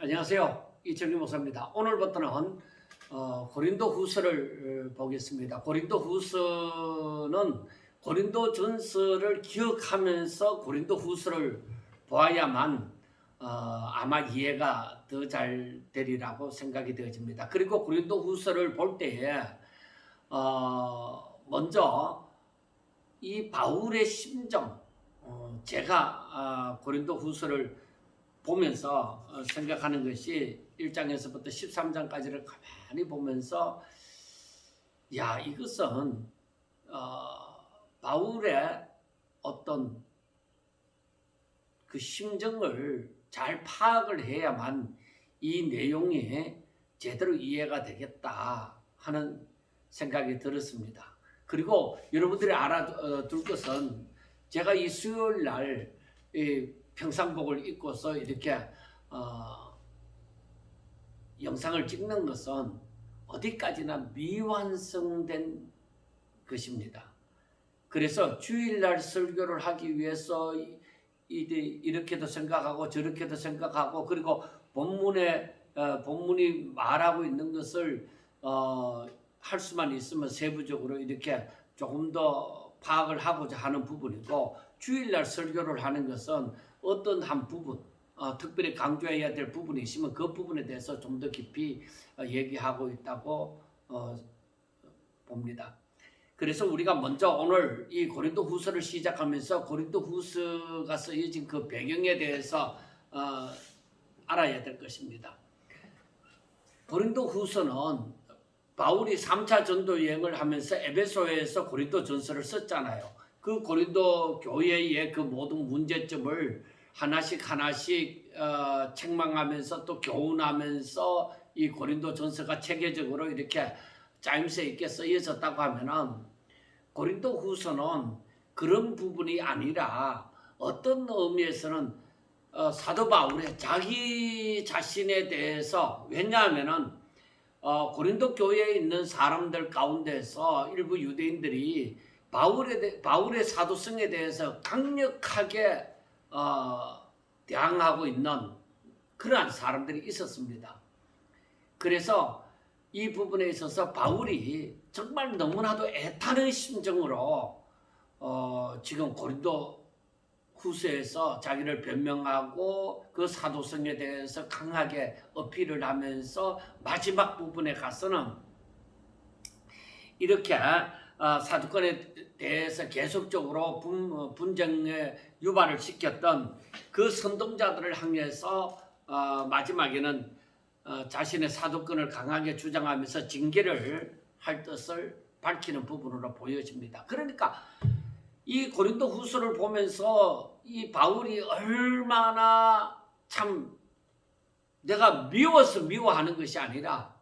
안녕하세요. 이철규 목사입니다. 오늘부터는 고린도 후서를 보겠습니다. 고린도 후서는 고린도 전서를 기억하면서 고린도 후서를 보아야만 아마 이해가 더 잘 되리라고 생각이 되어집니다. 그리고 고린도 후서를 볼 때에 먼저 이 바울의 심정, 제가 고린도 후서를 보면서 생각하는 것이 1장에서부터 13장까지를 가만히 보면서 이것은 바울의 어떤 그 심정을 잘 파악을 해야만 이 내용이 제대로 이해가 되겠다 하는 생각이 들었습니다. 그리고 여러분들이 알아둘 것은 제가 이 수요일 날 평상복을 입고서 이렇게 영상을 찍는 것은 어디까지나 미완성된 것입니다. 그래서 주일날 설교를 하기 위해서 이렇게도 생각하고 저렇게도 생각하고, 그리고 본문이 말하고 있는 것을 할 수만 있으면 세부적으로 이렇게 조금 더 파악을 하고자 하는 부분이고, 주일날 설교를 하는 것은 어떤 한 부분, 특별히 강조해야 될 부분이 있으면 그 부분에 대해서 좀 더 깊이 얘기하고 있다고 봅니다. 그래서 우리가 먼저 오늘 이 고린도 후서를 시작하면서 고린도 후서가 쓰여진 그 배경에 대해서 알아야 될 것입니다. 고린도 후서는 바울이 3차 전도 여행을 하면서 에베소에서 고린도 전서를 썼잖아요. 그 고린도 교회의 그 모든 문제점을 하나씩 책망하면서 또 교훈하면서 이 고린도 전서가 체계적으로 이렇게 짜임새 있게 쓰여졌다고 하면은, 고린도 후서는 그런 부분이 아니라 어떤 의미에서는 사도 바울의 자기 자신에 대해서, 왜냐하면은 고린도 교회에 있는 사람들 가운데서 일부 유대인들이 바울의 사도성에 대해서 강력하게 대항하고 있는 그러한 사람들이 있었습니다. 그래서 이 부분에 있어서 바울이 정말 너무나도 애타는 심정으로 지금 고린도 후서에서 자기를 변명하고 그 사도성에 대해서 강하게 어필을 하면서 마지막 부분에 가서는 이렇게 사도권에 대해서 계속적으로 분쟁에 유발을 시켰던 그 선동자들을 향해서 마지막에는 자신의 사도권을 강하게 주장하면서 징계를 할 뜻을 밝히는 부분으로 보여집니다. 그러니까 이 고린도 후서를 보면서 이 바울이 얼마나 참 내가 미워서 미워하는 것이 아니라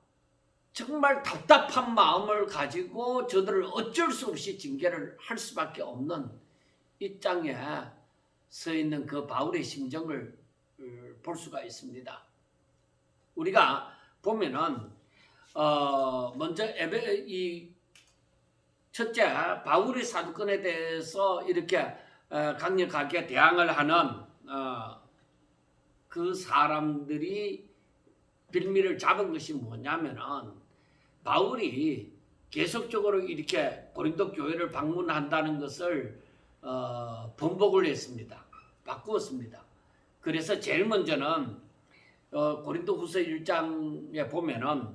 정말 답답한 마음을 가지고 저들을 어쩔 수 없이 징계를 할 수밖에 없는 입장에 서 있는 그 바울의 심정을 볼 수가 있습니다. 우리가 보면은 먼저 이 첫째, 바울의 사도권에 대해서 이렇게 강력하게 대항을 하는 그 사람들이 빌미를 잡은 것이 뭐냐면은, 바울이 계속적으로 이렇게 고린도 교회를 방문한다는 것을 번복을 했습니다. 바꾸었습니다. 그래서 제일 먼저는 고린도 후서 1장에 보면은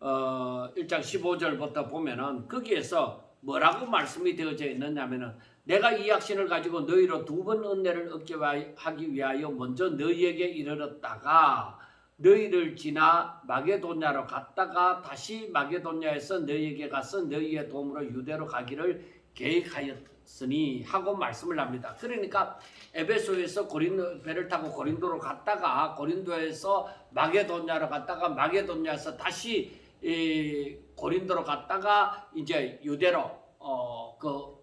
1장 15절부터 보면은 거기에서 뭐라고 말씀이 되어져 있느냐면은, 내가 이 확신을 가지고 너희로 2번 은혜를 얻게 하기 위하여 먼저 너희에게 이르렀다가 너희를 지나 마게도냐로 갔다가 다시 마게도냐에서 너희에게 가서 너희의 도움으로 유대로 가기를 계획하였으니 하고 말씀을 합니다. 그러니까 에베소에서 배를 타고 고린도로 갔다가 고린도에서 마게도냐로 갔다가 마게도냐에서 다시 고린도로 갔다가 이제 유대로 그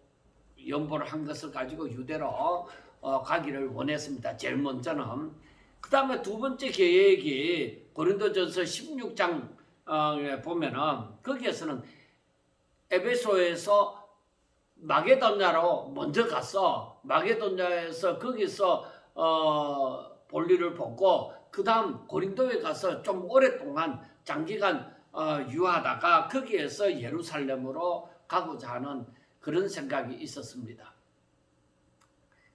연보를 한 것을 가지고 유대로 가기를 원했습니다. 제일 먼저는. 그 다음에 두 번째 계획이 고린도전서 16장에 보면은 거기에서는 에베소에서 마게도냐로 먼저 가서 마게도냐에서 거기서 볼일을 보고 그 다음 고린도에 가서 좀 오랫동안 장기간 유하다가 거기에서 예루살렘으로 가고자 하는 그런 생각이 있었습니다.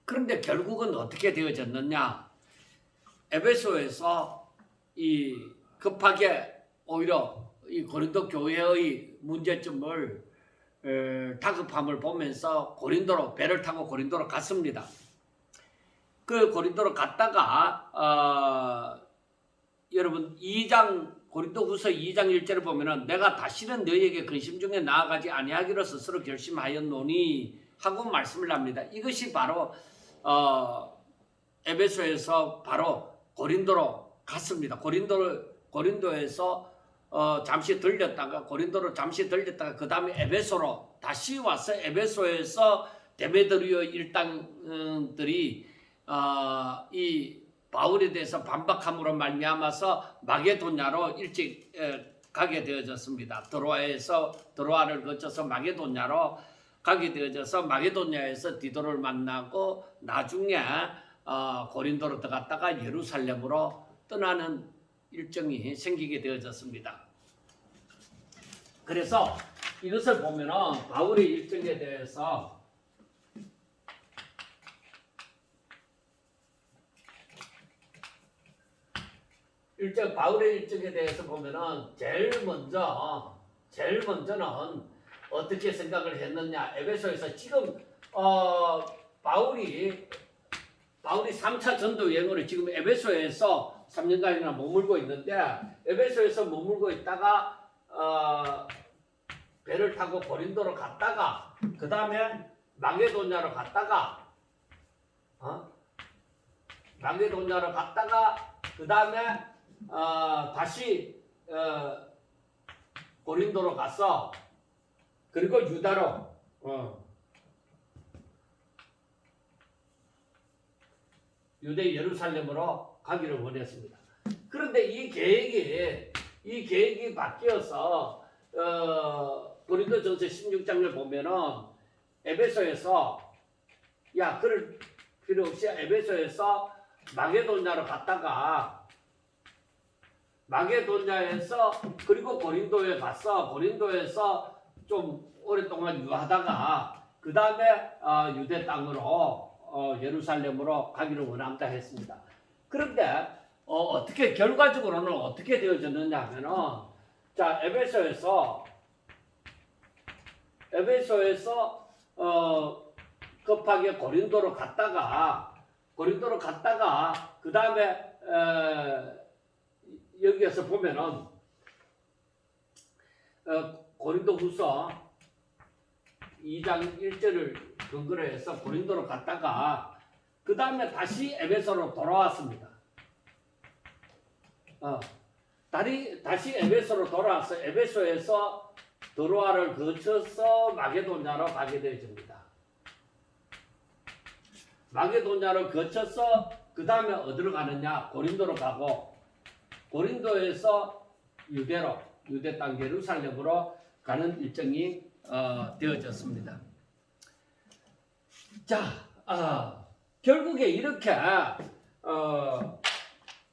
그런데 결국은 어떻게 되어졌느냐? 에베소에서 이 급하게 오히려 이 고린도 교회의 문제점을 다급함을 보면서 고린도로 배를 타고 고린도로 갔습니다. 그 고린도로 갔다가 여러분 2장 고린도후서 2장 1절을 보면은 내가 다시는 너희에게 근심 중에 나아가지 아니하기로 스스로 결심하였노니 하고 말씀을 합니다. 이것이 바로 에베소에서 바로 고린도로 갔습니다. 고린도에서 잠시 들렸다가 고린도로 잠시 들렸다가 그 다음에 에베소로 다시 와서 에베소에서 데메드리오 일당들이 이 바울에 대해서 반박함으로 말미암아서 마게도냐로 일찍 가게 되어졌습니다. 드로아를 거쳐서 마게도냐로 가게 되어져서 마게도냐에서 디도를 만나고 나중에 고린도로 들어갔다가 예루살렘으로 떠나는 일정이 생기게 되어졌습니다. 그래서 이것을 보면은 바울의 일정에 대해서 바울의 일정에 대해서 보면은 제일 먼저는 어떻게 생각을 했느냐? 에베소에서 지금 바울이 3차 전도 여행으로 지금 에베소에서 3년간이나 머물고 있는데 에베소에서 머물고 있다가 배를 타고 고린도로 갔다가 그 다음에 마게도냐로 갔다가 그 다음에 다시 고린도로 가서 그리고 유다로 유대 예루살렘으로 가기를 원했습니다. 그런데 이 계획이 바뀌어서 고린도전서 16장을 보면은 에베소에서 그럴 필요 없이 에베소에서 마게도냐로 갔다가 마게도냐에서 그리고 고린도에 가서 고린도에서 좀 오랫동안 유하다가 그 다음에 유대 땅으로 예루살렘으로 가기를 원한다 했습니다. 그런데 어떻게 결과적으로는 어떻게 되어졌느냐 하면은 자 에베소에서 급하게 고린도로 갔다가 그 다음에 여기에서 보면은 고린도후서 2장 1절을 근거로 해서 고린도로 갔다가 그 다음에 다시 에베소로 돌아왔습니다. 다시 에베소로 돌아와서 에베소에서 드로아를 거쳐서 마게도냐로 가게 되어집니다. 마게도냐로 거쳐서 그 다음에 어디로 가느냐? 고린도로 가고 고린도에서 유대 땅 예루살렘으로 가는 일정이 되어졌습니다. 자, 결국에 이렇게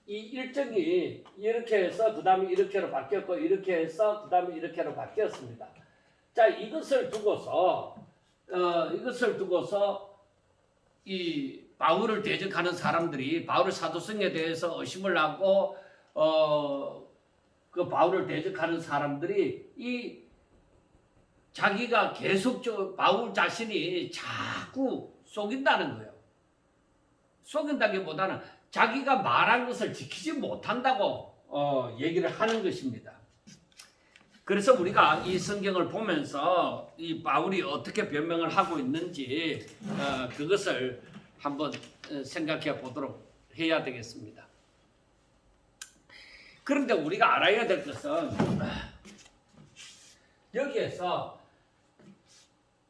이 일정이 이렇게 해서 그 다음에 이렇게로 바뀌었고 이렇게 해서 그 다음에 이렇게로 바뀌었습니다. 자, 이것을 두고서 이 바울을 대적하는 사람들이 바울의 사도성에 대해서 의심을 하고 그 바울을 대적하는 사람들이 이 자기가 계속 바울 자신이 자꾸 속인다는 거예요. 속인다기보다는 자기가 말한 것을 지키지 못한다고 얘기를 하는 것입니다. 그래서 우리가 이 성경을 보면서 이 바울이 어떻게 변명을 하고 있는지 그것을 한번 생각해 보도록 해야 되겠습니다. 그런데 우리가 알아야 될 것은 여기에서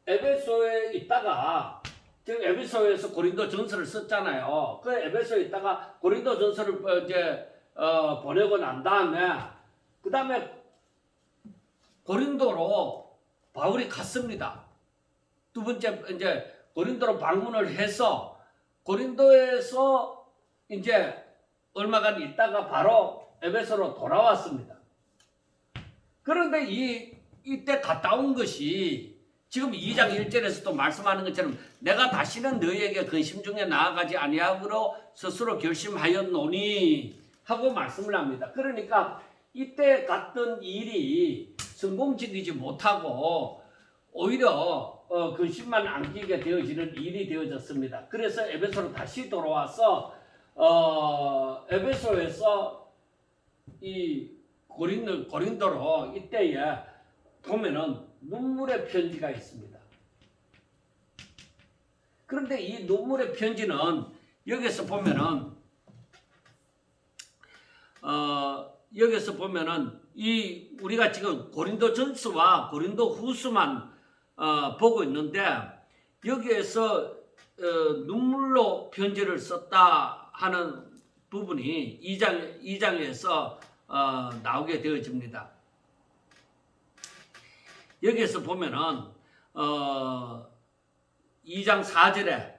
에베소에 있다가 지금 에베소에서 고린도 전서를 썼잖아요. 그 에베소에 있다가 고린도 전서를 이제 보내고 난 다음에 그 다음에 고린도로 바울이 갔습니다. 두 번째 이제 고린도로 방문을 해서 고린도에서 이제 얼마간 있다가 바로 에베소로 돌아왔습니다. 그런데 이때 갔다 온 것이 지금 2장 1절에서도 말씀하는 것처럼 내가 다시는 너희에게 근심 중에 나아가지 아니하기로 스스로 결심하였노니 하고 말씀을 합니다. 그러니까 이때 갔던 일이 성공적이지 못하고 오히려 근심만 안기게 되어지는 일이 되어졌습니다. 그래서 에베소로 다시 돌아와서 에베소에서 이 고린도로 이때에 보면은 눈물의 편지가 있습니다. 그런데 이 눈물의 편지는 여기서 보면은 이 우리가 지금 고린도전서와 고린도후서만 보고 있는데 여기에서 눈물로 편지를 썼다 하는 부분이 2장에서 나오게 되어집니다. 여기에서 보면은 2장 4절에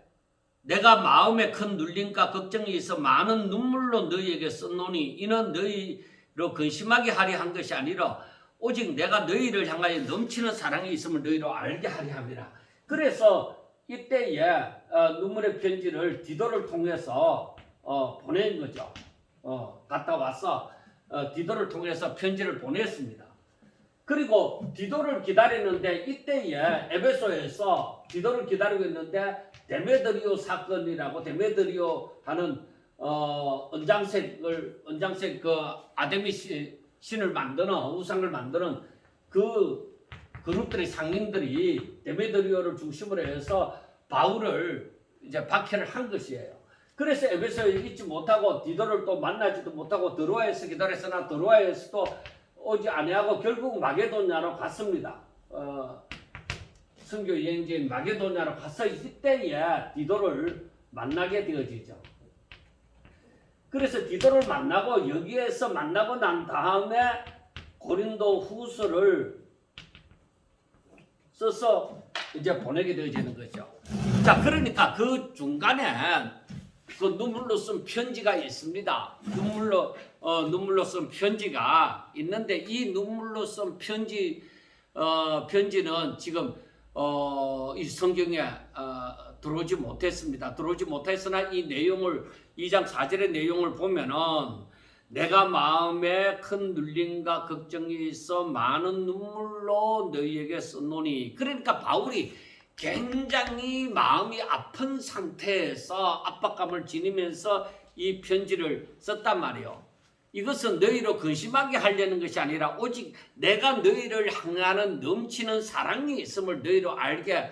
내가 마음에 큰 눌림과 걱정이 있어 많은 눈물로 너희에게 썼노니 이는 너희로 근심하게 하려 한 것이 아니라 오직 내가 너희를 향하여 넘치는 사랑이 있음을 너희로 알게 하려 함이라. 그래서 이때에 눈물의 편지를 디도를 통해서 보낸 거죠. 갔다 와서 디도를 통해서 편지를 보냈습니다. 그리고 디도를 기다리는데 이때에 에베소에서 디도를 기다리고 있는데 데메드리오 사건이라고 데메드리오 하는 은장색 그 아데미스 신을 만드는 우상을 만드는 그 그룹들의 상인들이 데메드리오를 중심으로 해서 바울을 이제 박해를 한 것이에요. 그래서 에베소에 있지 못하고 디도를 또 만나지도 못하고 드로아에서 기다렸으나 드로아에서도 오지 아니하고 결국 마게도냐로 갔습니다. 선교 여행지인 마게도냐로 가서 이때에 디도를 만나게 되어지죠. 그래서 디도를 만나고 여기에서 만나고 난 다음에 고린도 후서를 써서 이제 보내게 되어지는 거죠. 자, 그러니까 그 중간에 그 눈물로 쓴 편지가 있습니다. 눈물로 쓴 편지가 있는데 이 눈물로 쓴 편지는 지금 이 성경에 들어오지 못했습니다. 들어오지 못했으나 이 내용을 2장 4절의 내용을 보면은 내가 마음에 큰 눌림과 걱정이 있어 많은 눈물로 너희에게 썼노니. 그러니까 바울이 굉장히 마음이 아픈 상태에서 압박감을 지니면서 이 편지를 썼단 말이에요. 이것은 너희로 근심하게 하려는 것이 아니라 오직 내가 너희를 향하는 넘치는 사랑이 있음을 너희로 알게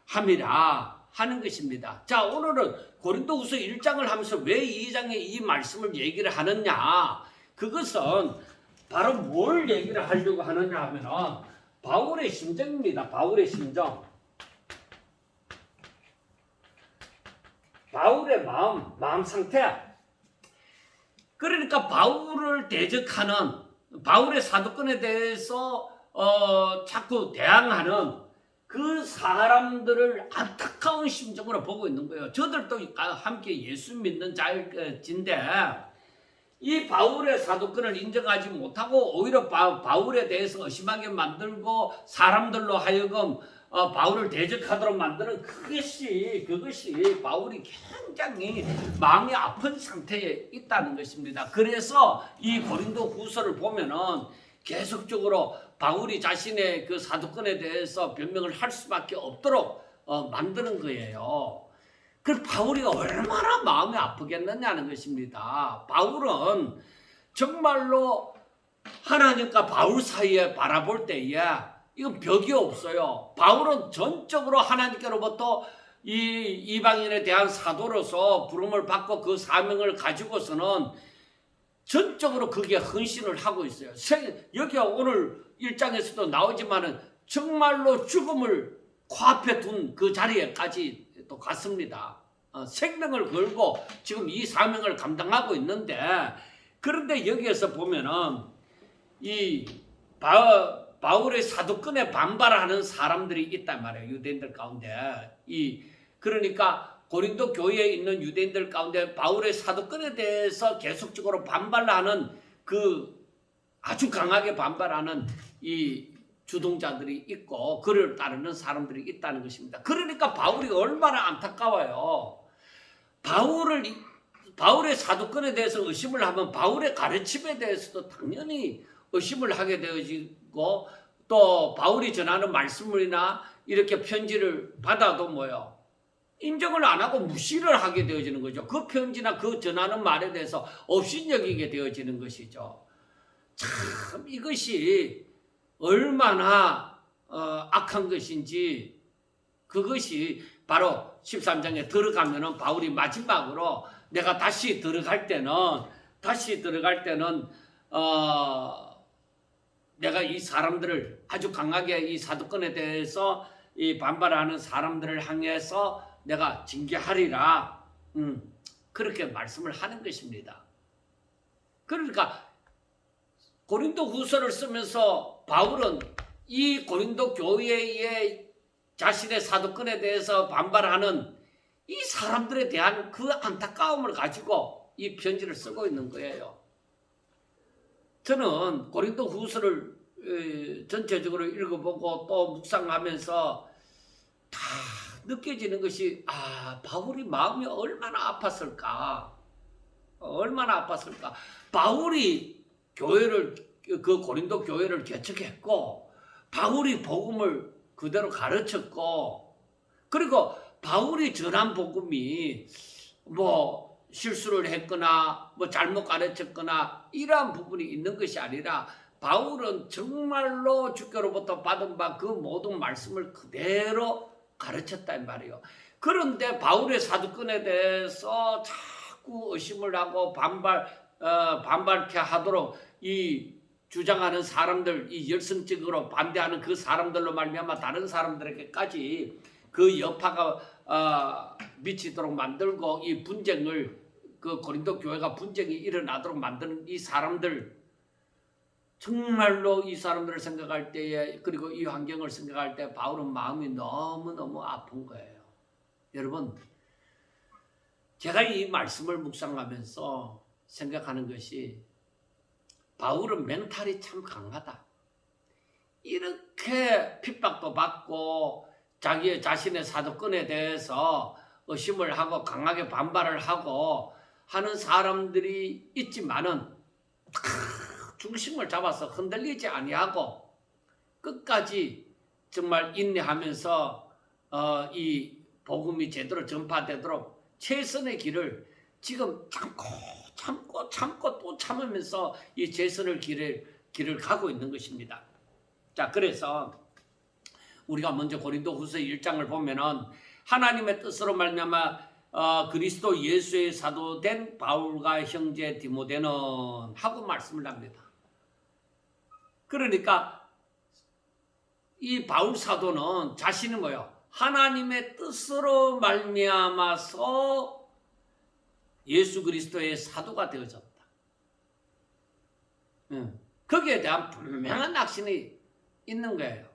함이라 하는 것입니다. 자, 오늘은 고린도후서 1장을 하면서 왜 2장에 이 말씀을 얘기를 하느냐? 그것은 바로 뭘 얘기를 하려고 하느냐 하면은 바울의 심정입니다. 바울의 심정. 바울의 마음 상태. 그러니까 바울을 대적하는 바울의 사도권에 대해서 자꾸 대항하는 그 사람들을 안타까운 심정으로 보고 있는 거예요. 저들도 함께 예수 믿는 자일진데 이 바울의 사도권을 인정하지 못하고 오히려 바울에 대해서 의심하게 만들고 사람들로 하여금 바울을 대적하도록 만드는 그것이 바울이 굉장히 마음이 아픈 상태에 있다는 것입니다. 그래서 이 고린도 후서를 보면은 계속적으로 바울이 자신의 그 사도권에 대해서 변명을 할 수밖에 없도록 만드는 거예요. 그 바울이 얼마나 마음이 아프겠느냐는 것입니다. 바울은 정말로 하나님과 바울 사이에 바라볼 때에 이건 벽이 없어요. 바울은 전적으로 하나님께로부터 이 이방인에 대한 사도로서 부름을 받고 그 사명을 가지고서는 전적으로 거기에 헌신을 하고 있어요. 여기 오늘 1장에서도 나오지만은 정말로 죽음을 코앞에 둔 그 자리에까지 또 갔습니다. 생명을 걸고 지금 이 사명을 감당하고 있는데 그런데 여기에서 보면은 이 바울의 사도권에 반발하는 사람들이 있단 말이에요. 유대인들 가운데. 그러니까 고린도 교회에 있는 유대인들 가운데 바울의 사도권에 대해서 계속적으로 반발하는 아주 강하게 반발하는 이 주동자들이 있고 그를 따르는 사람들이 있다는 것입니다. 그러니까 바울이 얼마나 안타까워요. 바울의 사도권에 대해서 의심을 하면 바울의 가르침에 대해서도 당연히 의심을 하게 되어지고 또 바울이 전하는 말씀이나 이렇게 편지를 받아도 뭐요? 인정을 안 하고 무시를 하게 되어지는 거죠. 그 편지나 그 전하는 말에 대해서 업신여기게 되어지는 것이죠. 참 이것이 얼마나 악한 것인지 그것이 바로 13장에 들어가면은 바울이 마지막으로 내가 다시 들어갈 때는 내가 이 사람들을 아주 강하게 이 사도권에 대해서 이 반발하는 사람들을 향해서 내가 징계하리라. 그렇게 말씀을 하는 것입니다. 그러니까 고린도 후서를 쓰면서 바울은 이 고린도 교회의 자신의 사도권에 대해서 반발하는 이 사람들에 대한 그 안타까움을 가지고 이 편지를 쓰고 있는 거예요. 저는 고린도 후서를 전체적으로 읽어보고 또 묵상하면서 다 느껴지는 것이 바울이 마음이 얼마나 아팠을까. 바울이 그 고린도 교회를 개척했고 바울이 복음을 그대로 가르쳤고 그리고 바울이 전한 복음이 뭐 실수를 했거나 뭐 잘못 가르쳤거나 이러한 부분이 있는 것이 아니라 바울은 정말로 주께로부터 받은 바 그 모든 말씀을 그대로 가르쳤다 이 말이에요. 그런데 바울의 사도권에 대해서 자꾸 의심을 하고 반발케 하도록 이 주장하는 사람들, 이 열성적으로 반대하는 그 사람들로 말미암아 다른 사람들에게까지 그 여파가 미치도록 만들고 이 분쟁을 그 고린도 교회가 분쟁이 일어나도록 만드는 이 사람들 정말로 이 사람들을 생각할 때에 그리고 이 환경을 생각할 때 바울은 마음이 너무너무 아픈 거예요. 여러분 제가 이 말씀을 묵상하면서 생각하는 것이 바울은 멘탈이 참 강하다. 이렇게 핍박도 받고 자신의 사도권에 대해서 의심을 하고 강하게 반발을 하고 하는 사람들이 있지만은 중심을 잡아서 흔들리지 아니하고 끝까지 정말 인내하면서 이 복음이 제대로 전파되도록 최선의 길을 지금 참고 또 참으면서 이 최선의 길을 가고 있는 것입니다. 자, 그래서 우리가 먼저 고린도후서 1장을 보면은 하나님의 뜻으로 말미암아 그리스도 예수의 사도된 바울과 형제 디모데는 하고 말씀을 합니다. 그러니까 이 바울 사도는 자신은 뭐요? 하나님의 뜻으로 말미암아서 예수 그리스도의 사도가 되어졌다. 거기에 대한 분명한 확신이 있는 거예요.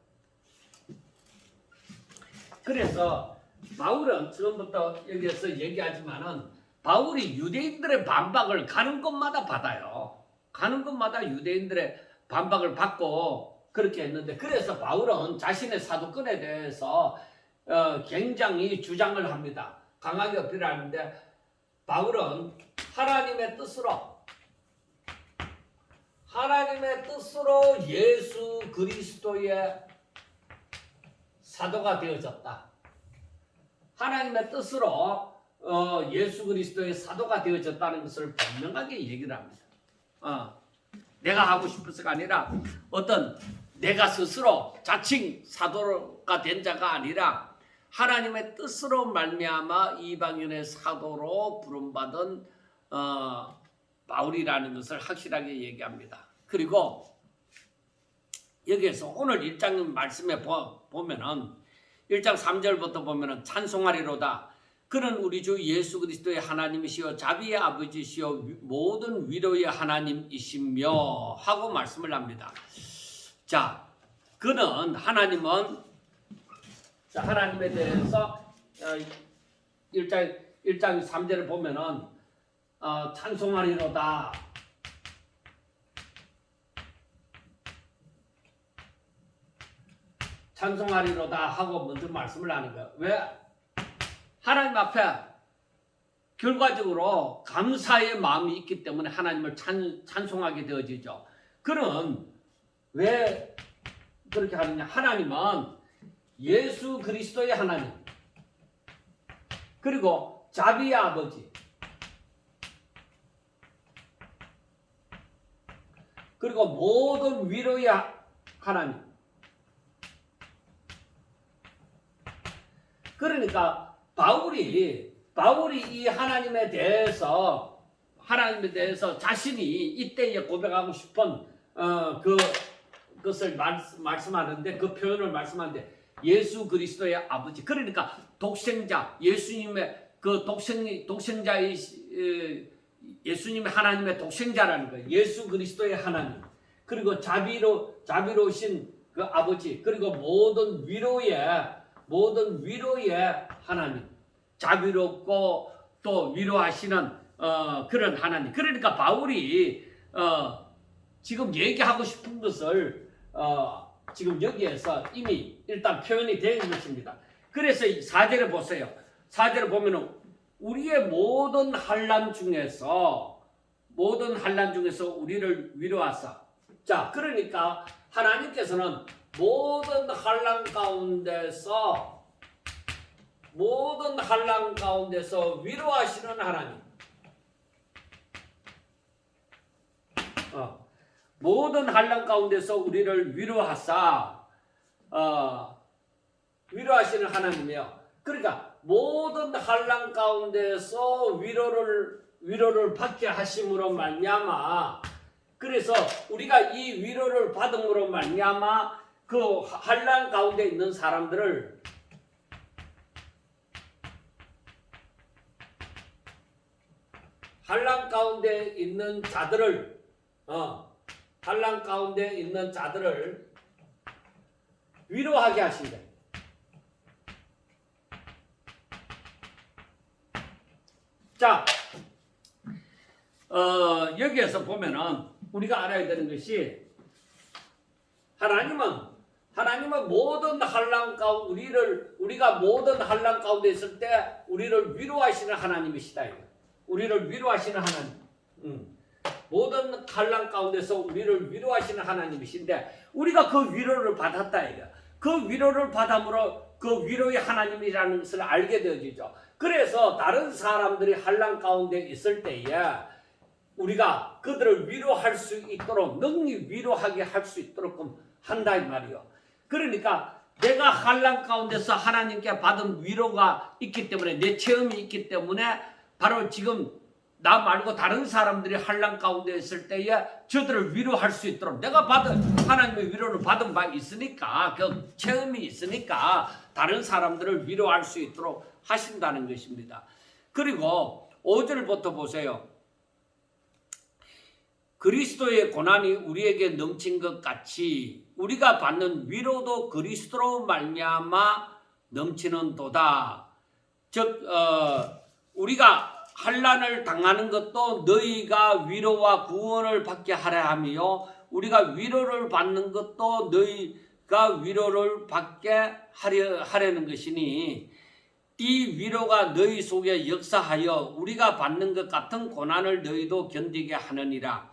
그래서 바울은 처음부터 여기에서 얘기하지만은 바울이 유대인들의 반박을 가는 곳마다 받아요. 가는 곳마다 유대인들의 반박을 받고 그렇게 했는데 그래서 바울은 자신의 사도권에 대해서 굉장히 주장을 합니다. 강하게 어필하는데 바울은 하나님의 뜻으로 예수 그리스도의 사도가 되어졌다. 하나님의 뜻으로 예수 그리스도의 사도가 되어졌다는 것을 분명하게 얘기를 합니다. 내가 하고 싶어서가 아니라 어떤 내가 스스로 자칭 사도가 된 자가 아니라 하나님의 뜻으로 말미암아 이방인의 사도로 부름받은 바울이라는 것을 확실하게 얘기합니다. 그리고 여기에서 오늘 1장 말씀에 보면은 1장 3절부터 보면은 찬송하리로다. 그는 우리 주 예수 그리스도의 하나님이시요 자비의 아버지시요 모든 위로의 하나님이시며 하고 말씀을 합니다. 자, 하나님에 대해서 1장 3절을 보면은 찬송하리로다. 찬송하리로다 하고 먼저 말씀을 하는 거예요. 왜? 하나님 앞에 결과적으로 감사의 마음이 있기 때문에 하나님을 찬송하게 되어지죠. 그는 왜 그렇게 하느냐? 하나님은 예수 그리스도의 하나님, 그리고 자비의 아버지, 그리고 모든 위로의 하나님. 그러니까 바울이 이 하나님에 대해서 자신이 이때에 고백하고 싶은 그것을 말씀하는데, 그 표현을 말씀하는데, 예수 그리스도의 아버지. 그러니까 독생자, 예수님의 그 독생자의 예수님의 하나님의 독생자라는 거예요. 예수 그리스도의 하나님. 그리고 자비로우신 그 아버지. 그리고 모든 위로의 하나님. 자비롭고 또 위로하시는 그런 하나님. 그러니까 바울이 지금 얘기하고 싶은 것을 지금 여기에서 이미 일단 표현이 된 것입니다. 그래서 4절에 보세요. 4절에 보면은 우리의 모든 환난 중에서 우리를 위로하사. 자, 그러니까 하나님께서는 모든 환난 가운데서 위로하시는 하나님. 모든 환난 가운데서 우리를 위로하사 위로하시는 하나님이에요. 그러니까 모든 환난 가운데서 위로를 받게 하심으로 말미암아, 그래서 우리가 이 위로를 받음으로 말미암아 그 환난 가운데 있는 사람들을 환난 가운데 있는 자들을 위로하게 하신다. 자, 여기에서 보면은 우리가 알아야 되는 것이, 하나님은 모든 환난 가운데 우리가 모든 환난 가운데 있을 때 우리를 위로하시는 하나님이시다. 우리를 위로하시는 하나님. 모든 환난 가운데서 우리를 위로하시는 하나님이신데, 우리가 그 위로를 받았다 이거. 그 위로를 받음으로 그 위로의 하나님이라는 것을 알게 되어지죠. 그래서 다른 사람들이 환난 가운데 있을 때에 우리가 그들을 위로할 수 있도록, 능히 위로하게 할 수 있도록 한다 이 말이요. 그러니까 내가 환난 가운데서 하나님께 받은 위로가 있기 때문에, 내 체험이 있기 때문에, 바로 지금 나 말고 다른 사람들이 환난 가운데 있을 때에 저들을 위로할 수 있도록 내가 받은 하나님의 위로를 받은 바 있으니까, 그 체험이 있으니까 다른 사람들을 위로할 수 있도록 하신다는 것입니다. 그리고 5절부터 보세요. 그리스도의 고난이 우리에게 넘친 것 같이 우리가 받는 위로도 그리스도로 말미암아 넘치는도다. 즉 우리가 환난을 당하는 것도 너희가 위로와 구원을 받게 하려 하며, 우리가 위로를 받는 것도 너희가 위로를 받게 하려는 것이니, 이 위로가 너희 속에 역사하여 우리가 받는 것 같은 고난을 너희도 견디게 하느니라.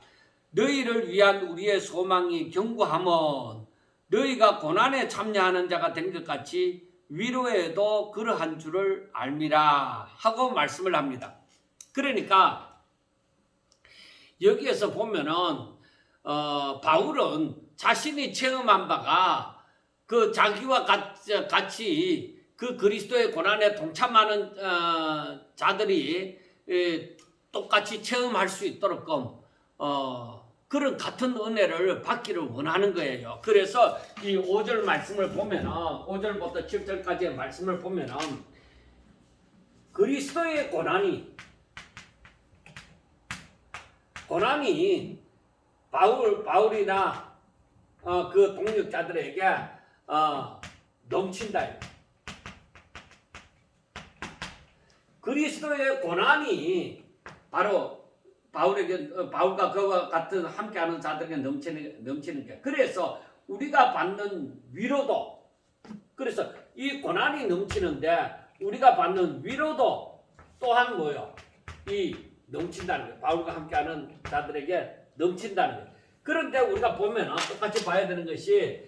너희를 위한 우리의 소망이 견고함은 너희가 고난에 참여하는 자가 된 것 같이 위로에도 그러한 줄을 알미라 하고 말씀을 합니다. 그러니까 여기에서 보면은 바울은 자신이 체험한 바가 그 자기와 같이 그 그리스도의 고난에 동참하는 자들이 똑같이 체험할 수 있도록 그런 같은 은혜를 받기를 원하는 거예요. 그래서 이 5절 말씀을 보면은, 5절부터 7절까지의 말씀을 보면은, 그리스도의 고난이 바울이나 그 동역자들에게 넘친다. 그리스도의 고난이 바로 바울과 그와 같은 함께하는 자들에게 넘치는 게, 그래서 우리가 받는 위로도, 그래서 이 고난이 넘치는데 우리가 받는 위로도 또한 뭐요? 이 넘친다는 거예요. 바울과 함께하는 자들에게 넘친다는 거예요. 그런데 우리가 보면 똑같이 봐야 되는 것이,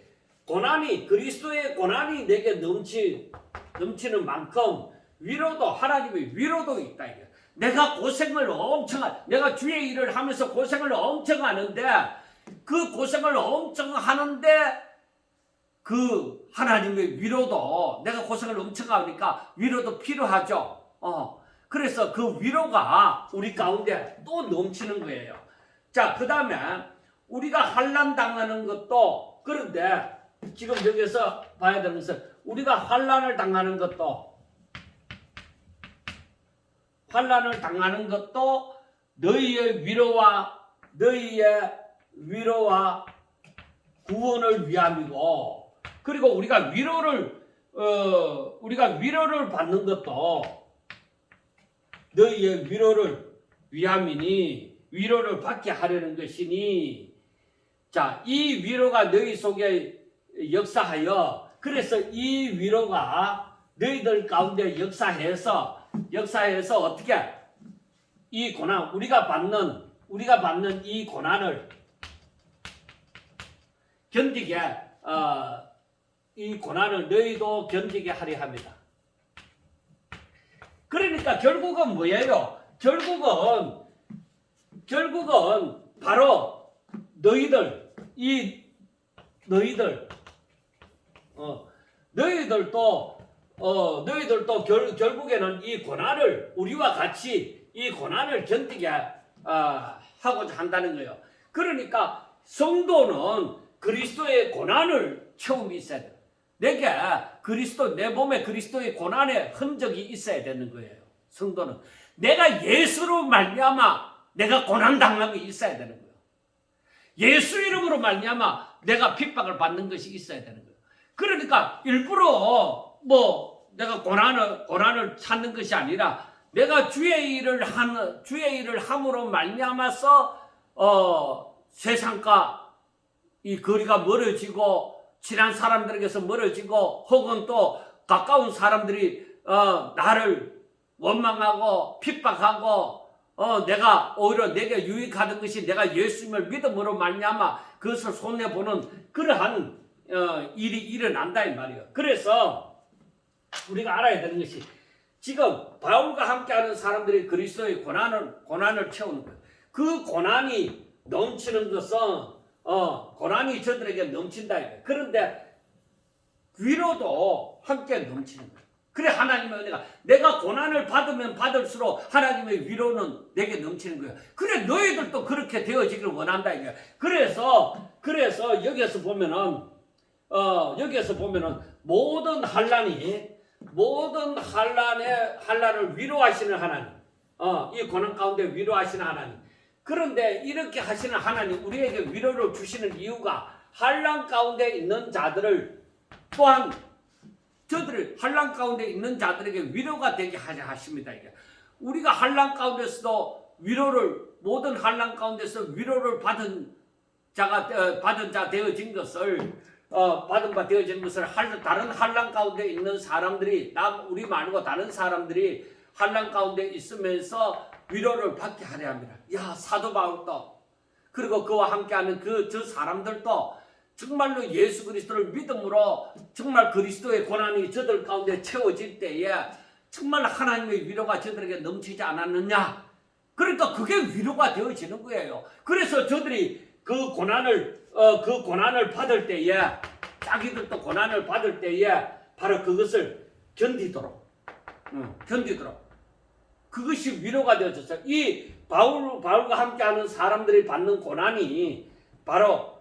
고난이, 그리스도의 고난이 내게 넘치는 만큼 위로도, 하나님의 위로도 있다 이게. 내가 내가 주의 일을 하면서 고생을 엄청 하는데, 그 고생을 엄청 하는데 그 하나님의 위로도, 내가 고생을 엄청 하니까 위로도 필요하죠. 그래서 그 위로가 우리 가운데 또 넘치는 거예요. 자, 그 다음에 우리가 환난 당하는 것도, 그런데 지금 여기서 봐야 되는 것은, 우리가 환난을 당하는 것도 너희의 위로와 구원을 위함이고, 그리고 우리가 위로를 받는 것도 너희의 위로를 위함이니, 위로를 받게 하려는 것이니. 자, 이 위로가 너희 속에 역사하여, 그래서 이 위로가 너희들 가운데 역사해서 어떻게 이 고난, 우리가 받는 이 고난을 견디게, 이 고난을 너희도 견디게 하려 합니다. 그러니까 결국은 뭐예요? 결국은 바로 너희들도 결국에는 이 고난을, 우리와 같이 이 고난을 견디게 하고자 한다는 거예요. 그러니까 성도는 그리스도의 고난을 체험이 있어야 돼요. 내 몸에 그리스도의 고난의 흔적이 있어야 되는 거예요. 성도는 내가 예수로 말미암아 내가 고난 당함이 있어야 되는 거예요. 예수 이름으로 말미암아 내가 핍박을 받는 것이 있어야 되는 거예요. 그러니까 일부러 내가 고난을 찾는 것이 아니라, 내가 주의 일을 함으로 말미암아서 세상과 이 거리가 멀어지고, 친한 사람들에게서 멀어지고, 혹은 또 가까운 사람들이 나를 원망하고 핍박하고, 내가 오히려 내게 유익하던 것이 내가 예수님을 믿음으로 말미암아 그것을 손해보는 그러한 일이 일어난다 이 말이에요. 그래서 우리가 알아야 되는 것이, 지금 바울과 함께하는 사람들이 그리스도의 고난을 채우는 거예요. 그 고난이 넘치는 것은 고난이 저들에게 넘친다 이거예요. 그런데 위로도 함께 넘치는 거예요. 그래, 하나님의 은혜가, 내가 고난을 받으면 받을수록 하나님의 위로는 내게 넘치는 거예요. 그래, 너희들도 그렇게 되어지기를 원한다 이거예요. 그래서 여기에서 보면은 모든 환난을 위로하시는 하나님, 이 고난 가운데 위로하시는 하나님. 그런데 이렇게 하시는 하나님, 우리에게 위로를 주시는 이유가, 환난 가운데 있는 자들을 또한 저들을 환난 가운데 있는 자들에게 위로가 되게 하자 하십니다. 이게 우리가 환난 가운데서도 모든 환난 가운데서 위로를 받은 자 되어진 것을 다른 환난 가운데 있는 사람들이, 우리 말고 다른 사람들이 환난 가운데 있으면서 위로를 받게 하려 합니다. 사도 바울도, 그리고 그와 함께하는 저 사람들도 정말로 예수 그리스도를 믿음으로 정말 그리스도의 고난이 저들 가운데 채워질 때에 정말 하나님의 위로가 저들에게 넘치지 않았느냐. 그러니까 그게 위로가 되어지는 거예요. 그래서 저들이 그 고난을 받을 때에, 자기들도 고난을 받을 때에 바로 그것을 견디도록 그것이 위로가 되어졌어요. 이 바울과 함께하는 사람들이 받는 고난이 바로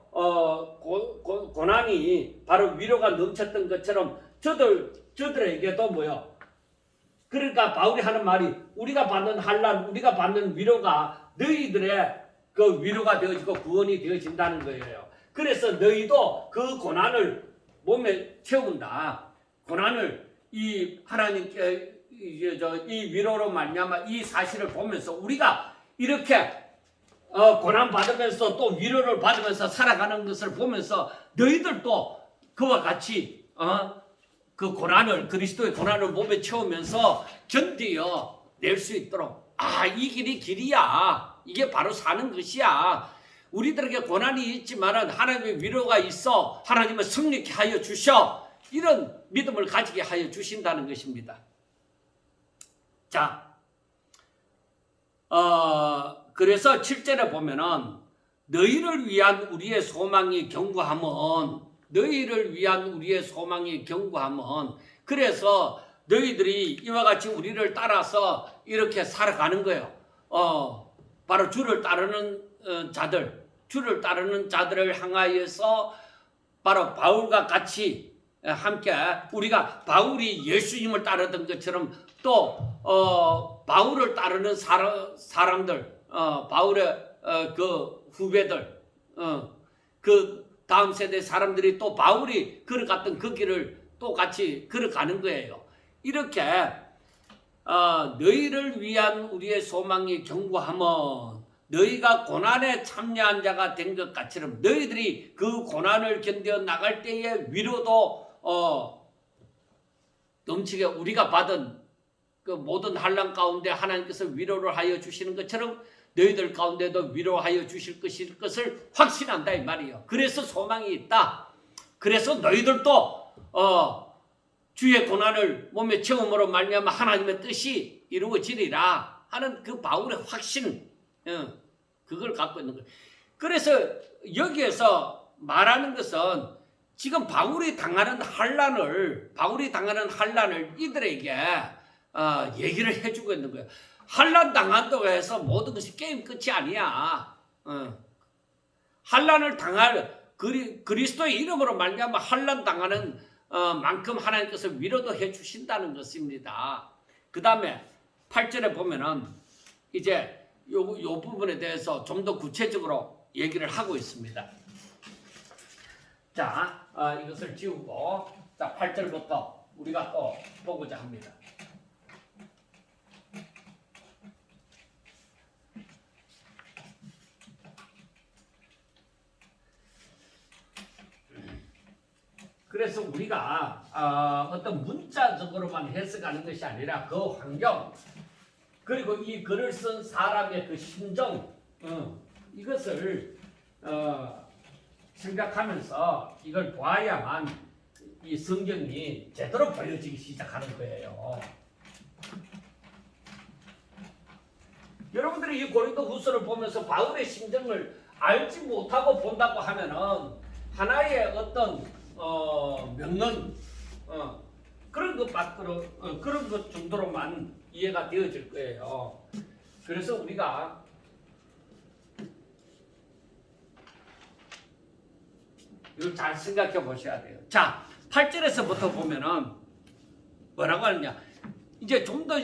고난이 바로 위로가 넘쳤던 것처럼 저들에게도 그러니까 바울이 하는 말이, 우리가 받는 위로가 너희들의 그 위로가 되어지고 구원이 되어진다는 거예요. 그래서 너희도 그 고난을 몸에 채운다. 고난을 이 하나님께 이 위로로 말미암아 이 사실을 보면서 우리가 이렇게 고난 받으면서 또 위로를 받으면서 살아가는 것을 보면서 너희들도 그와 같이 그 고난을 그리스도의 고난을 몸에 채우면서 견디어 낼 수 있도록 이 길이 길이야. 이게 바로 사는 것이야. 우리들에게 고난이 있지만은 하나님의 위로가 있어 하나님은 승리케 하여 주셔. 이런 믿음을 가지게 하여 주신다는 것입니다. 자, 그래서 7절에 보면은 너희를 위한 우리의 소망이 견고함은 너희를 위한 우리의 소망이 견고함은 그래서 너희들이 이와 같이 우리를 따라서 이렇게 살아가는 거예요. 바로 주를 따르는 주를 따르는 자들을 향하여서 바로 바울과 같이 함께 우리가 바울이 예수님을 따르던 것처럼 또 바울을 따르는 사람들, 바울의 그 후배들, 그 다음 세대 사람들이 또 바울이 걸어갔던 그 길을 또 같이 걸어가는 거예요. 이렇게 너희를 위한 우리의 소망이 견고함은 너희가 고난에 참여한 자가 된 것 같이럼 너희들이 그 고난을 견뎌 나갈 때의 위로도 넘치게 우리가 받은 그 모든 환난 가운데 하나님께서 위로를 하여 주시는 것처럼 너희들 가운데도 위로하여 주실 것을 확신한다 이 말이에요. 그래서 소망이 있다. 그래서 너희들도 주의 고난을 몸에 체험으로 말미암아 하나님의 뜻이 이루어지리라 하는 그 바울의 확신, 그걸 갖고 있는 거예요. 그래서 여기에서 말하는 것은 지금 바울이 당하는 환난을 이들에게 얘기를 해주고 있는 거예요. 환난 당한다고 해서 모든 것이 게임 끝이 아니야. 환난을 당할 그리스도의 이름으로 말미암아 환난 당하는 만큼 하나님께서 위로도 해주신다는 것입니다. 그 다음에 8절에 보면은 이제 요 부분에 대해서 좀 더 구체적으로 얘기를 하고 있습니다. 자, 이것을 지우고 자 8절부터 우리가 또 보고자 합니다. 그래서 우리가 어떤 문자적으로만 해석하는 것이 아니라 그 환경 그리고 이 글을 쓴 사람의 그 심정 이것을 생각하면서 이걸 보아야만 이 성경이 제대로 보여지기 시작하는 거예요. 여러분들이 이 고린도후서를 보면서 바울의 심정을 알지 못하고 본다고 하면은 하나의 어떤 명언 그런 것 정도로만 이해가 되어질 거예요. 그래서 우리가 이걸 잘 생각해 보셔야 돼요. 자, 8절에서부터 보면은 뭐라고 하느냐? 이제 좀 더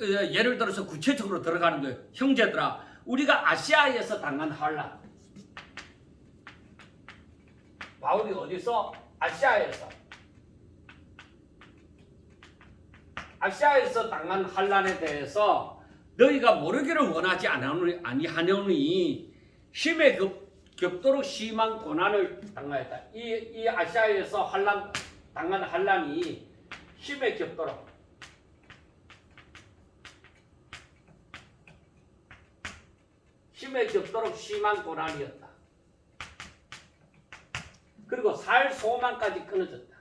예를 들어서 구체적으로 들어가는 거예요. 형제들아, 우리가 아시아에서 당한 환난. 바울이 어디서? 아시아에서 당한 환난에 대해서 너희가 모르기를 원하지 아니하노니 힘에 겹도록 심한 고난을 당하였다. 이 아시아에서 당한 환난이 힘에 겹도록 심한 고난이었다. 그리고 살 소망까지 끊어졌다.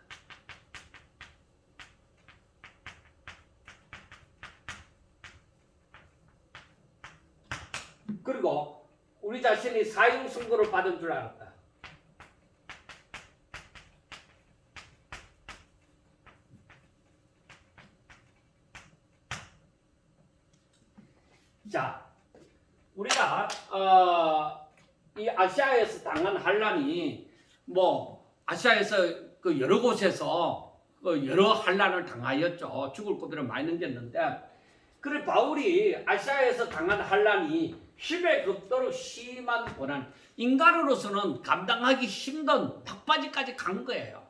그리고 우리 자신이 사형 선고를 받은 줄 알았다. 자, 우리가 이 아시아에서 당한 환난이 아시아에서 그 여러 곳에서 여러 환난을 당하였죠. 죽을 고비를 많이 넘겼는데, 그래 바울이 아시아에서 당한 환난이 힘에 겹도록 심한 고난, 인간으로서는 감당하기 힘든 박바지까지 간 거예요.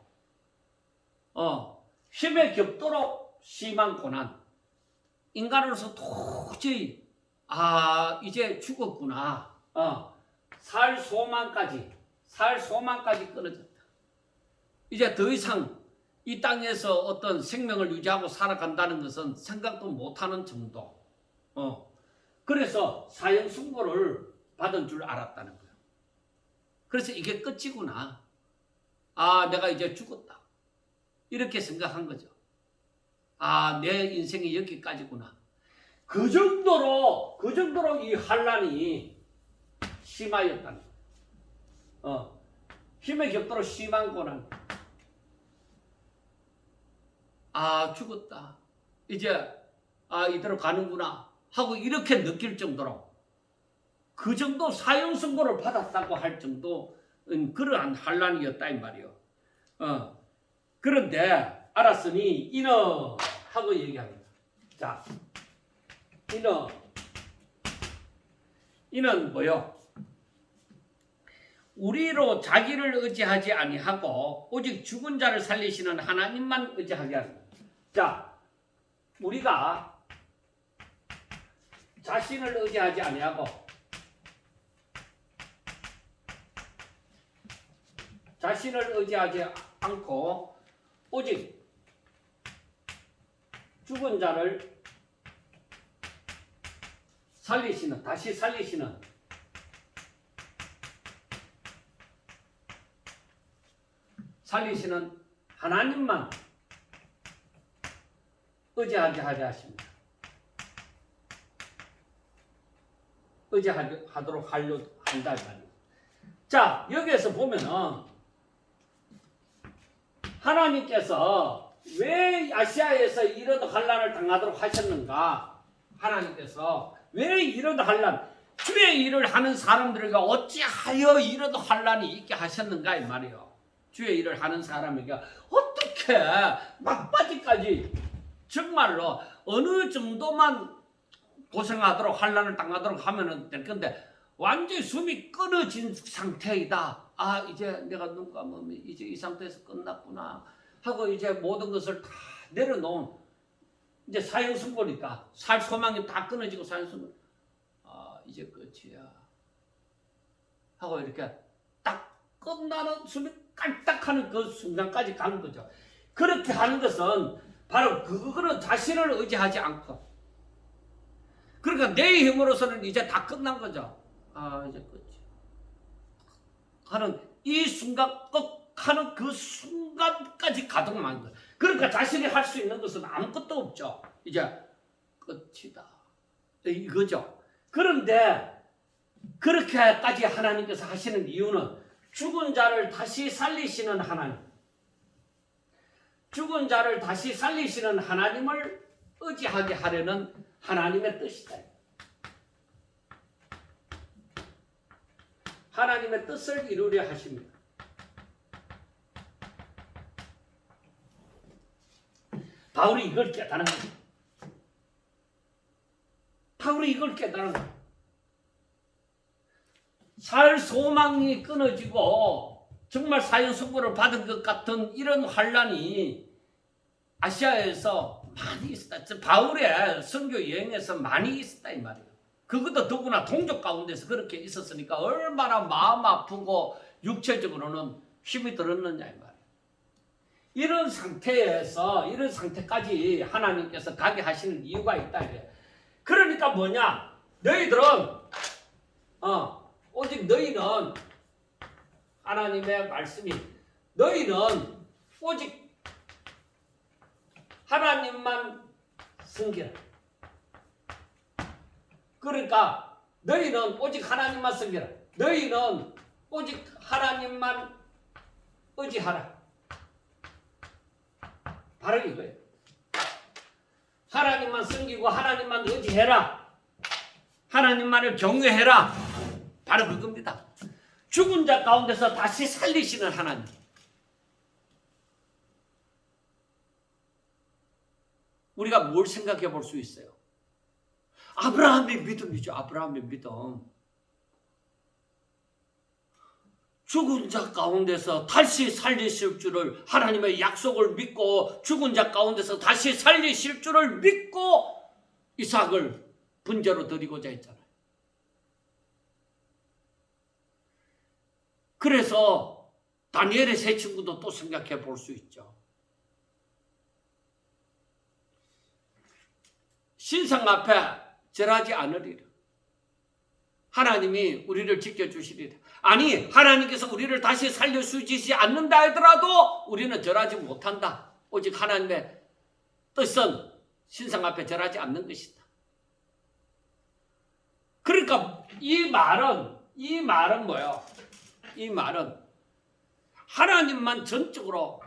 힘에 겹도록 심한 고난. 인간으로서 도저히 이제 죽었구나. 살 소망까지 끊어졌다. 이제 더 이상 이 땅에서 어떤 생명을 유지하고 살아간다는 것은 생각도 못하는 정도. 그래서 사형 선고를 받은 줄 알았다는 거예요. 그래서 이게 끝이구나. 내가 이제 죽었다. 이렇게 생각한 거죠. 내 인생이 여기까지구나. 그 정도로 이 환란이 심하였다는 거예요. 힘의 격도로 심한 고난. 죽었다. 이제 이대로 가는구나 하고 이렇게 느낄 정도로, 그 정도 사형 선고를 받았다고 할 정도 그러한 환란이었다 이 말이요. 그런데 알았으니 이는 하고 얘기합니다. 자, 이는 뭐요? 우리로 자기를 의지하지 아니하고 오직 죽은 자를 살리시는 하나님만 의지하게 합니다. 자, 우리가 자신을 의지하지 아니하고 자신을 의지하지 않고 오직 죽은 자를 다시 살리시는 하나님만 의지하게 하십니다. 의지하도록 하려 한다 말이에요. 자, 여기에서 보면은 하나님께서 왜 아시아에서 이런 환란을 당하도록 하셨는가? 하나님께서 왜 이런 환란, 주의 일을 하는 사람들에게 어찌하여 이런 환란이 있게 하셨는가 이 말이에요. 주의 일을 하는 사람에게 어떻게 막바지까지 정말로 어느 정도만 고생하도록 환란을 당하도록 하면 될 건데 완전히 숨이 끊어진 상태이다. 이제 내가 눈 감으면 이제 이 상태에서 끝났구나 하고 이제 모든 것을 다 내려놓은 이제 사형 선고니까 살 소망이 다 끊어지고 사형 선고 이제 끝이야 하고 이렇게 딱 끝나는 숨이 깔딱하는 그 순간까지 가는 거죠. 그렇게 하는 것은 바로 그거는 자신을 의지하지 않고, 그러니까 내 힘으로서는 이제 다 끝난 거죠. 이제 끝이 하는 이 순간 꼭 하는 그 순간까지 가도록 만든 거예요. 그러니까 자신이 할 수 있는 것은 아무것도 없죠. 이제 끝이다 이거죠. 그런데 그렇게까지 하나님께서 하시는 이유는 죽은 자를 다시 살리시는 하나님, 죽은 자를 다시 살리시는 하나님을 의지하게 하려는 하나님의 뜻이다. 하나님의 뜻을 이루려 하십니다. 바울이 이걸 깨달은 거예요. 바울이 이걸 깨달은 거예요. 살 소망이 끊어지고 정말 사형 선고를 받은 것 같은 이런 환란이 아시아에서 많이 있었다. 바울의 선교 여행에서 많이 있었다 이 말이에요. 그것도 더구나 동족 가운데서 그렇게 있었으니까 얼마나 마음 아프고 육체적으로는 힘이 들었느냐 이 말이에요. 이런 상태까지 하나님께서 가게 하시는 이유가 있다 이래. 그러니까 뭐냐? 너희들은 오직 너희는 하나님의 말씀이 너희는 오직 하나님만 섬기라. 그러니까 너희는 오직 하나님만 섬기라. 너희는 오직 하나님만 의지하라. 바로 이거예요. 하나님만 섬기고 하나님만 의지해라. 하나님만을 경외해라. 바로 그겁니다. 죽은 자 가운데서 다시 살리시는 하나님. 우리가 뭘 생각해 볼 수 있어요? 아브라함의 믿음이죠. 아브라함의 믿음. 죽은 자 가운데서 다시 살리실 줄을, 하나님의 약속을 믿고 죽은 자 가운데서 다시 살리실 줄을 믿고 이삭을 번제로 드리고자 했잖아요. 그래서 다니엘의 세 친구도 또 생각해 볼 수 있죠. 신상 앞에 절하지 않으리라. 하나님이 우리를 지켜주시리라. 아니, 하나님께서 우리를 다시 살려주시지 않는다 하더라도 우리는 절하지 못한다. 오직 하나님의 뜻은 신상 앞에 절하지 않는 것이다. 그러니까 이 말은 뭐예요? 이 말은 하나님만 전적으로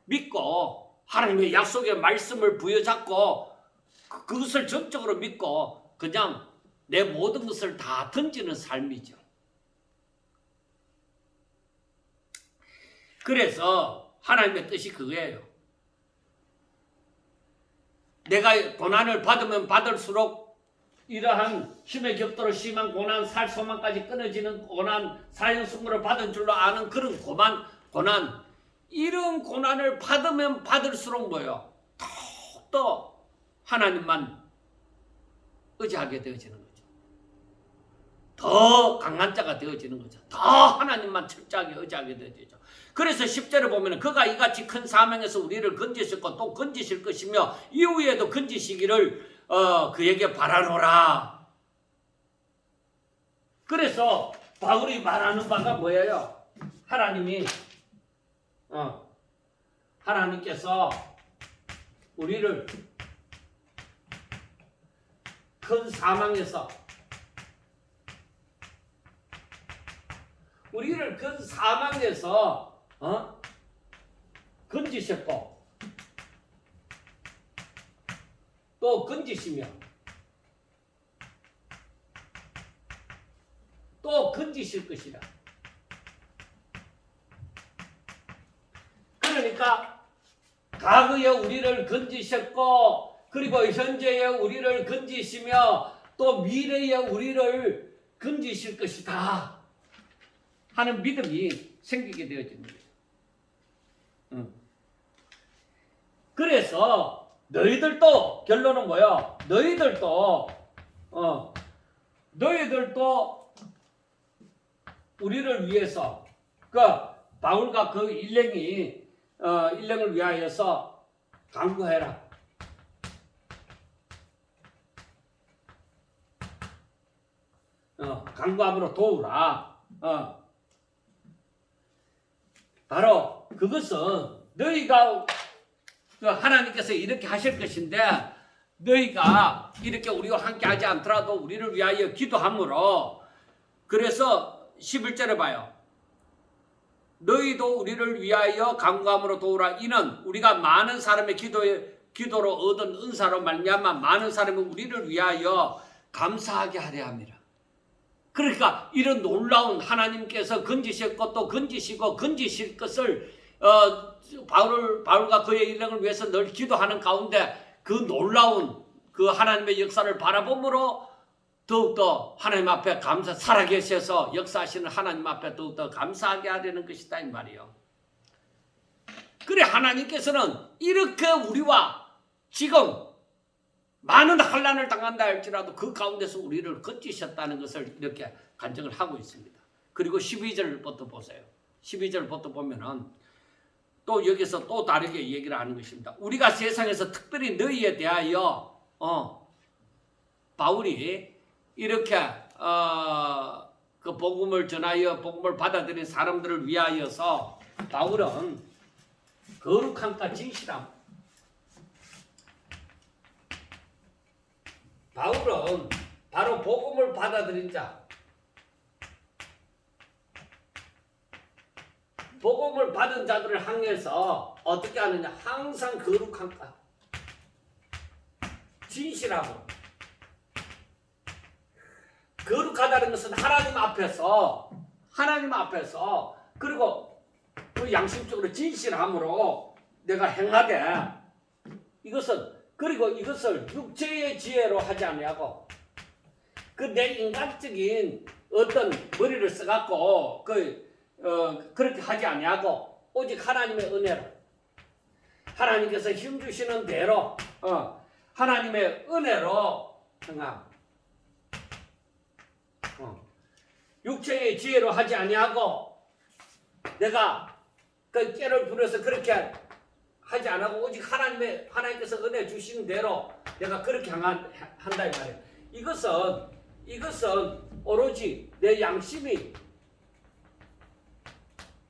믿고 하나님의 약속의 말씀을 부여잡고 그것을 전적으로 믿고 그냥 내 모든 것을 다 던지는 삶이죠. 그래서 하나님의 뜻이 그거예요. 내가 고난을 받으면 받을수록 이러한 힘의 격도로 심한 고난, 살 소망까지 끊어지는 고난, 사형선고를 받은 줄로 아는 그런 고난, 이런 고난을 받으면 받을수록 뭐예요? 더욱더 하나님만 의지하게 되어지는 거죠. 더 강한 자가 되어지는 거죠. 더 하나님만 철저하게 의지하게 되어지죠. 그래서 10절에 보면 그가 이같이 큰 사명에서 우리를 건지셨고 또 건지실 것이며 이후에도 건지시기를 그에게 바라노라. 그래서 바울이 말하는 바가 뭐예요? 하나님께서 우리를 큰 사망에서 건지셨고 또 건지시며 또 건지실 것이라. 그러니까 과거에 우리를 건지셨고 그리고 현재에 우리를 건지시며 또 미래에 우리를 건지실 것이다 하는 믿음이 생기게 되어지는 거예요. 그래서 너희들도 결론은 뭐야? 너희들도 우리를 위해서 바울과 그 일행을 위하여서 간구해라. 간구함으로 도우라. 바로 그것은 너희가 하나님께서 이렇게 하실 것인데 너희가 이렇게 우리와 함께 하지 않더라도 우리를 위하여 기도함으로 그래서 11절에 봐요. 너희도 우리를 위하여 간구함으로 도우라. 이는 우리가 많은 사람의 기도로 얻은 은사로 말미암아 많은 사람이 우리를 위하여 감사하게 하려 함이라. 그러니까 이런 놀라운 하나님께서 건지셨고 또 건지시고 건지실 것을 바울과 그의 일행을 위해서 늘 기도하는 가운데 그 놀라운 그 하나님의 역사를 바라봄으로 더욱더 하나님 앞에 살아계셔서 역사하시는 하나님 앞에 더욱더 감사하게 하려는 것이다 이 말이에요. 그래 하나님께서는 이렇게 우리와 지금 많은 환난을 당한다 할지라도 그 가운데서 우리를 건지셨다는 것을 이렇게 간증을 하고 있습니다. 그리고 12절부터 보세요. 12절부터 보면은 또 여기서 또 다르게 얘기를 하는 것입니다. 우리가 세상에서 특별히 너희에 대하여 바울이 이렇게 그 복음을 전하여 복음을 받아들인 사람들을 위하여서 바울은 거룩함과 진실함. 바울은 바로 복음을 받아들인 자, 복음을 받은 자들을 향해서 어떻게 하느냐? 항상 거룩함과 진실함으로. 거룩하다는 것은 하나님 앞에서 그리고 그 양심적으로 진실함으로 내가 행하되 그리고 이것을 육체의 지혜로 하지 아니하고 그 내 인간적인 어떤 머리를 써갖고 그렇게 하지 아니하고 오직 하나님의 은혜로 하나님께서 힘 주시는 대로 하나님의 은혜로 행함. 육체의 지혜로 하지 아니하고 내가 그 깨를 부려서 그렇게 하지 않고 오직 하나님께서 은혜 주시는 대로 내가 그렇게 한다 이 말이에요. 이것은 오로지 내 양심이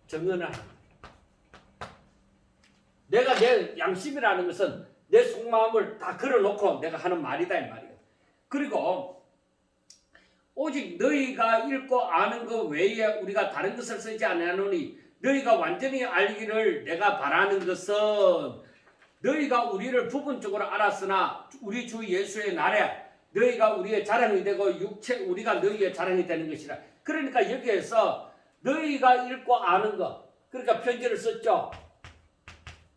정언을 내가 내 양심이라는 것은 내 속마음을 다 걸어놓고 내가 하는 말이다 이 말이에요. 그리고 오직 너희가 읽고 아는 것 외에 우리가 다른 것을 쓰지 아니하노니 너희가 완전히 알기를 내가 바라는 것은 너희가 우리를 부분적으로 알았으나 우리 주 예수의 날에 너희가 우리의 자랑이 되고 우리가 너희의 자랑이 되는 것이라. 그러니까 여기에서 너희가 읽고 아는 것, 그러니까 편지를 썼죠.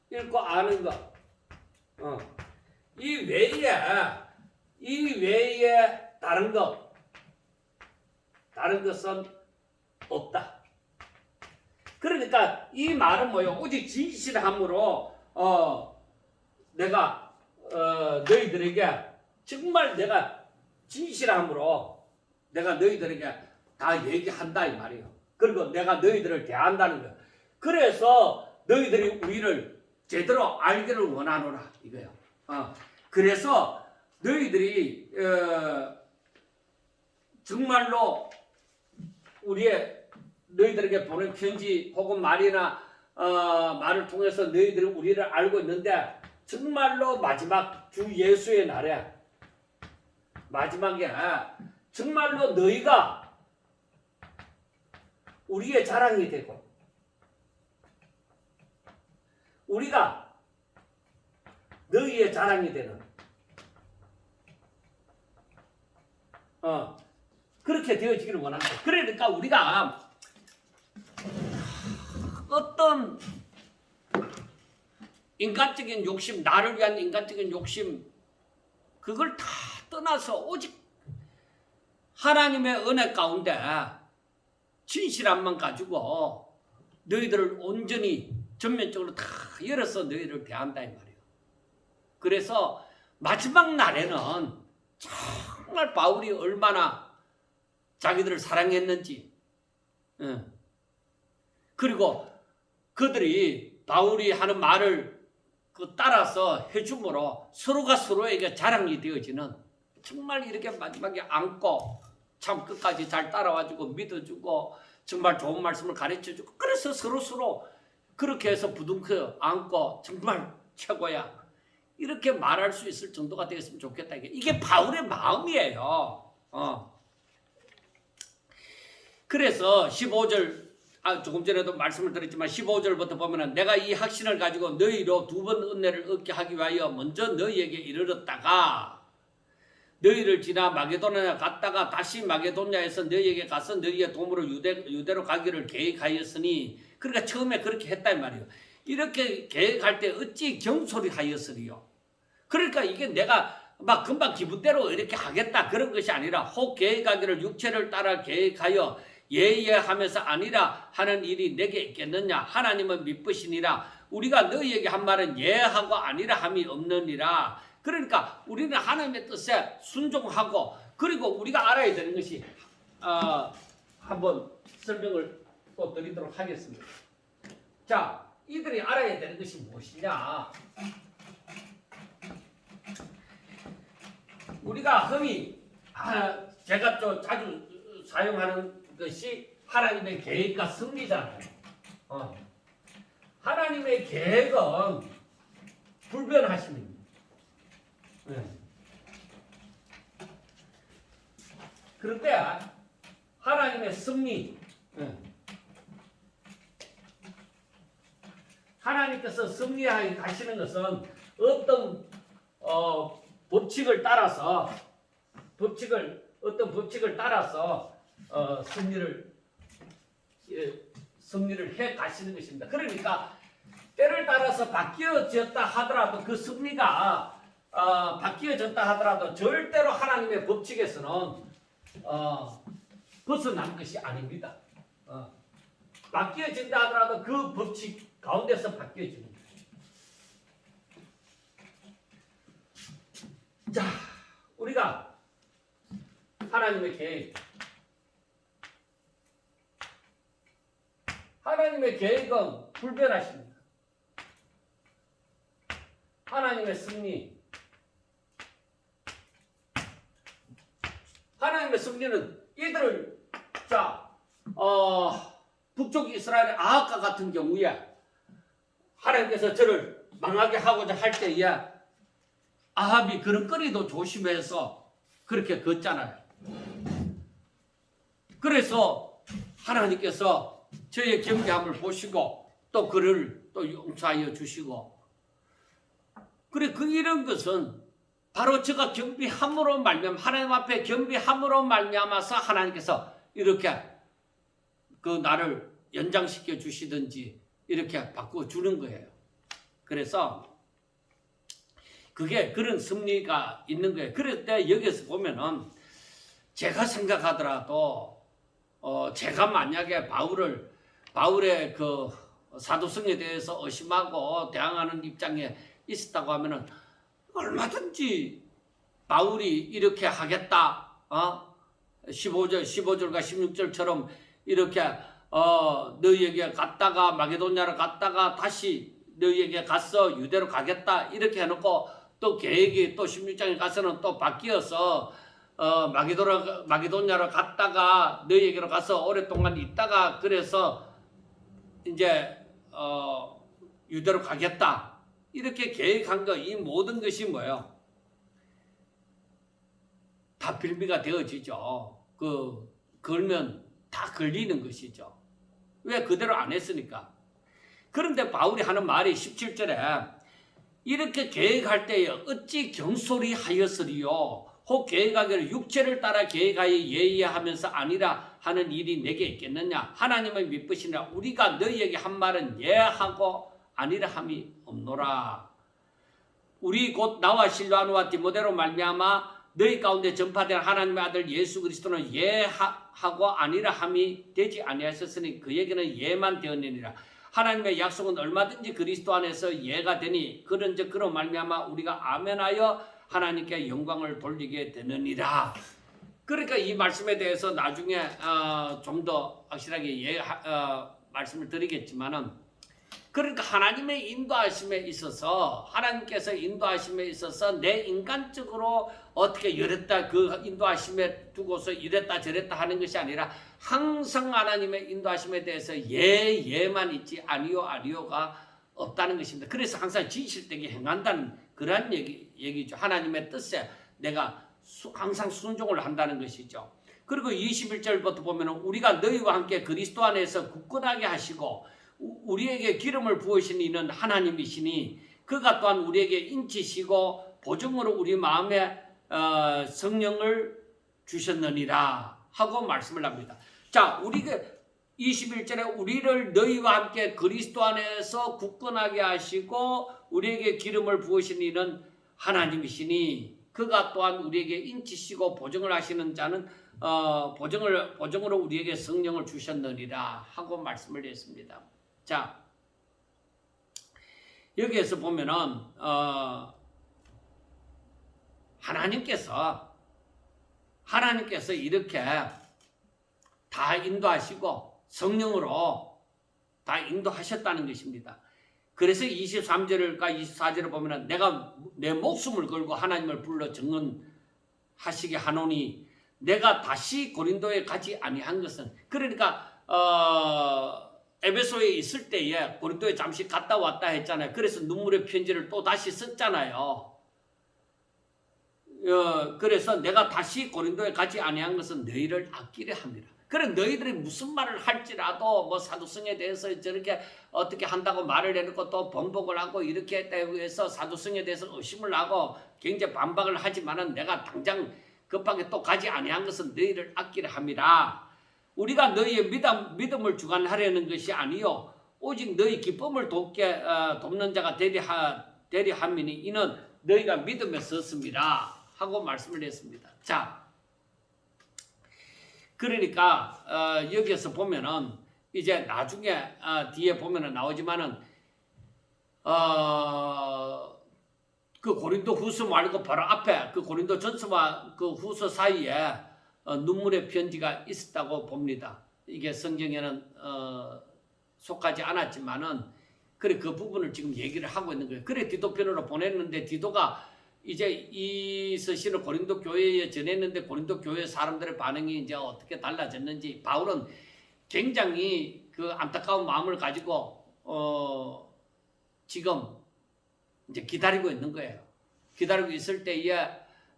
읽고 아는 것. 이 외에 다른 것은 없다. 그러니까 이 말은 뭐예요? 오직 진실함으로 내가 너희들에게 정말 내가 진실함으로 내가 너희들에게 다 얘기한다 이 말이에요. 그리고 내가 너희들을 대한다는 거예요. 그래서 너희들이 우리를 제대로 알기를 원하노라 이거예요. 그래서 너희들이 정말로 너희들에게 보낸 편지 혹은 말이나 말을 통해서 너희들이 우리를 알고 있는데 정말로 마지막 주 예수의 날에 마지막에 정말로 너희가 우리의 자랑이 되고 우리가 너희의 자랑이 되는 그렇게 되어지기를 원한다. 그러니까 우리가 어떤 인간적인 욕심, 나를 위한 인간적인 욕심 그걸 다 떠나서 오직 하나님의 은혜 가운데 진실함만 가지고 너희들을 온전히 전면적으로 다 열어서 너희를 대한다 이 말이에요. 그래서 마지막 날에는 정말 바울이 얼마나 자기들을 사랑했는지 그리고 그들이 바울이 하는 말을 따라서 해줌으로 서로가 서로에게 자랑이 되어지는 정말 이렇게 마지막에 안고 참 끝까지 잘 따라와주고 믿어주고 정말 좋은 말씀을 가르쳐주고 그래서 서로 그렇게 해서 부둥켜 안고 정말 최고야 이렇게 말할 수 있을 정도가 되었으면 좋겠다. 이게 바울의 마음이에요. 그래서 15절 조금 전에도 말씀을 드렸지만 15절부터 보면은 내가 이 확신을 가지고 너희로 두 번 은혜를 얻게 하기 위하여 먼저 너희에게 이르렀다가 너희를 지나 마게도냐에 갔다가 다시 마게도냐에서 너희에게 가서 너희의 도움으로 유대로 가기를 계획하였으니 그러니까 처음에 그렇게 했단 말이에요. 이렇게 계획할 때 어찌 경솔하였으리요. 그러니까 이게 내가 막 금방 기분대로 이렇게 하겠다 그런 것이 아니라 혹 계획하기를 육체를 따라 계획하여 예하면서 아니라 하는 일이 내게 있겠느냐. 하나님은 미쁘시니라. 우리가 너희에게 한 말은 예하고 아니라 함이 없느니라. 그러니까 우리는 하나님의 뜻에 순종하고 그리고 우리가 알아야 되는 것이 한번 설명을 또 드리도록 하겠습니다. 자, 이들이 알아야 되는 것이 무엇이냐. 우리가 흔히 제가 또 자주 사용하는 것이 하나님의 계획과 승리잖아요. 하나님의 계획은 불변하십니다. 그런데 하나님의 승리, 하나님께서 승리하게 가시는 것은 어떤 법칙을 따라서 승리를 해 가시는 것입니다. 그러니까 때를 따라서 바뀌어졌다 하더라도 그 승리가 바뀌어졌다 하더라도 절대로 하나님의 법칙에서는 벗어난 것이 아닙니다. 바뀌어진다 하더라도 그 법칙 가운데서 바뀌어집니다. 자, 우리가 하나님의 계획. 하나님의 계획은 불변하십니다. 하나님의 승리. 하나님의 승리는 이들을 북쪽 이스라엘의 아합과 같은 경우에 하나님께서 저를 망하게 하고자 할 때에 아합이 그릇거리도 조심해서 그렇게 걷잖아요. 그래서 하나님께서 저의 경계함을 보시고 또 그를 또 용서하여 주시고, 그래 이런 것은 바로 저가 겸비함으로 말미암아, 하나님 앞에 겸비함으로 말미암아서 하나님께서 이렇게 나를 연장시켜 주시든지 이렇게 바꿔 주는 거예요. 그래서 그게 그런 승리가 있는 거예요. 그럴 때 여기서 보면은 제가 생각하더라도 제가 만약에 바울의 그 사도성에 대해서 의심하고 대항하는 입장에 있었다고 하면은 얼마든지 바울이 이렇게 하겠다, 15절과 16절처럼 이렇게 너희에게 갔다가 마게도냐로 갔다가 다시 너희에게 가서 유대로 가겠다 이렇게 해놓고 또 계획이 또 16장에 가서는 또 바뀌어서 마게도냐로 갔다가 너희에게로 가서 오랫동안 있다가 그래서 이제 유대로 가겠다 이렇게 계획한 거, 이 모든 것이 뭐예요? 다 빌미가 되어지죠. 걸면 다 걸리는 것이죠. 왜? 그대로 안 했으니까. 그런데 바울이 하는 말이 17절에 이렇게 계획할 때에 어찌 경솔히 하였으리요? 혹 계획하기를 육체를 따라 계획하여 예의하면서 아니라 하는 일이 내게 있겠느냐? 하나님의 미쁘시니라. 우리가 너희에게 한 말은 예하고 아니라 함이 없노라. 우리 곧 나와 실로아누와 디모데로 말미암아 너희 가운데 전파된 하나님의 아들 예수 그리스도는 예하고 아니라 함이 되지 아니하셨으니 그에게는 예만 되었느니라. 하나님의 약속은 얼마든지 그리스도 안에서 예가 되니 그런즉 그로 말미암아 우리가 아멘하여 하나님께 영광을 돌리게 되느니라. 그러니까 이 말씀에 대해서 나중에 좀 더 확실하게 말씀을 드리겠지만은, 그러니까 하나님의 인도하심에 있어서, 하나님께서 인도하심에 있어서 내 인간적으로 어떻게 이랬다 그 인도하심에 두고서 이랬다 저랬다 하는 것이 아니라 항상 하나님의 인도하심에 대해서 예만 있지 아니요가 없다는 것입니다. 그래서 항상 진실되게 행한다는 그러한 얘기죠. 하나님의 뜻에 내가 항상 순종을 한다는 것이죠. 그리고 21절부터 보면 우리가 너희와 함께 그리스도 안에서 굳건하게 하시고 우리에게 기름을 부으신 이는 하나님이시니 그가 또한 우리에게 인치시고 보증으로 우리 마음에 성령을 주셨느니라 하고 말씀을 합니다. 자, 우리가 21절에 우리를 너희와 함께 그리스도 안에서 굳건하게 하시고 우리에게 기름을 부으신 이는 하나님이시니 그가 또한 우리에게 인치시고 보증을 하시는 자는 보증으로 우리에게 성령을 주셨느니라 하고 말씀을 했습니다. 자, 여기에서 보면은 하나님께서 이렇게 다 인도하시고 성령으로 다 인도하셨다는 것입니다. 그래서 23절과 24절을 보면은 내가 내 목숨을 걸고 하나님을 불러 증언하시게 하노니 내가 다시 고린도에 가지 아니한 것은, 그러니까 에베소에 있을 때에 고린도에 잠시 갔다 왔다 했잖아요. 그래서 눈물의 편지를 또 다시 썼잖아요. 그래서 내가 다시 고린도에 가지 아니한 것은 너희를 아끼려 합니다. 그래 너희들이 무슨 말을 할지라도 뭐 사도성에 대해서 저렇게 어떻게 한다고 말을 해놓고 또 번복을 하고 이렇게 했다고 해서 사도성에 대해서 의심을 하고 굉장히 반박을 하지만은 내가 당장 급하게 또 가지 아니한 것은 너희를 아끼려 함이라. 우리가 너희의 믿음을 주관하려는 것이 아니요 오직 너희 기쁨을 돕는 자가 되리 함이니 이는 너희가 믿음에 섰습니다 하고 말씀을 했습니다. 자, 그러니까 여기에서 보면은 이제 나중에 뒤에 보면은 나오지만은 그 고린도 후서 말고 바로 앞에 그 고린도 전서와 그 후서 사이에 눈물의 편지가 있었다고 봅니다. 이게 성경에는 속하지 않았지만은 그래 그 부분을 지금 얘기를 하고 있는 거예요. 그래 디도편으로 보냈는데 디도가 이제 이 서신을 고린도 교회에 전했는데 고린도 교회 사람들의 반응이 이제 어떻게 달라졌는지 바울은 굉장히 그 안타까운 마음을 가지고 지금 이제 기다리고 있는 거예요. 기다리고 있을 때에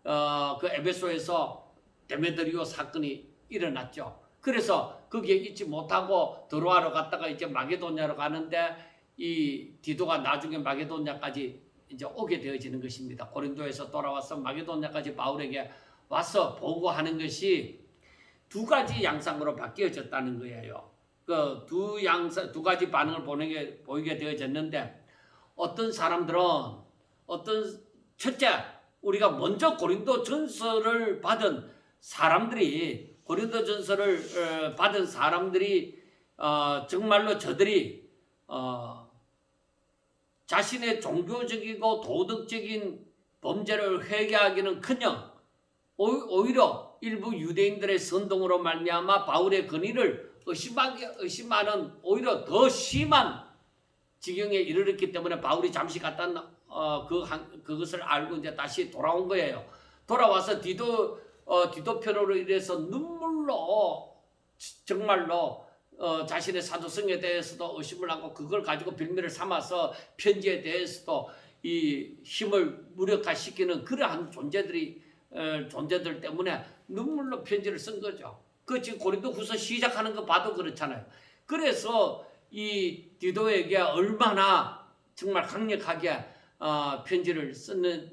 그 에베소에서 데메드리오 사건이 일어났죠. 그래서 거기에 있지 못하고 드로아로 갔다가 이제 마게도냐로 가는데 이 디도가 나중에 마게도냐까지 이제 오게 되어지는 것입니다. 고린도에서 돌아와서 마게도냐까지 바울에게 와서 보고하는 것이 두 가지 양상으로 바뀌어졌다는 거예요. 그 두 가지 반응을 보이게 되어졌는데 어떤 사람들은 첫째 우리가 먼저 고린도 전서를 받은 사람들이 정말로 저들이 자신의 종교적이고 도덕적인 범죄를 회개하기는커녕 오히려 일부 유대인들의 선동으로 말미암아 바울의 권위를 의심하는 오히려 더 심한 지경에 이르렀기 때문에 바울이 잠시 갔다 그것을 알고 이제 다시 돌아온 거예요. 돌아와서 디도편으로 인해서 눈물로 정말로 자신의 사도성에 대해서도 의심을 하고 그걸 가지고 빌미를 삼아서 편지에 대해서도 이 힘을 무력화시키는 그러한 존재들 때문에 눈물로 편지를 쓴 거죠. 그 지금 고린도후서 시작하는 거 봐도 그렇잖아요. 그래서 이 디도에게 얼마나 정말 강력하게 편지를 쓰는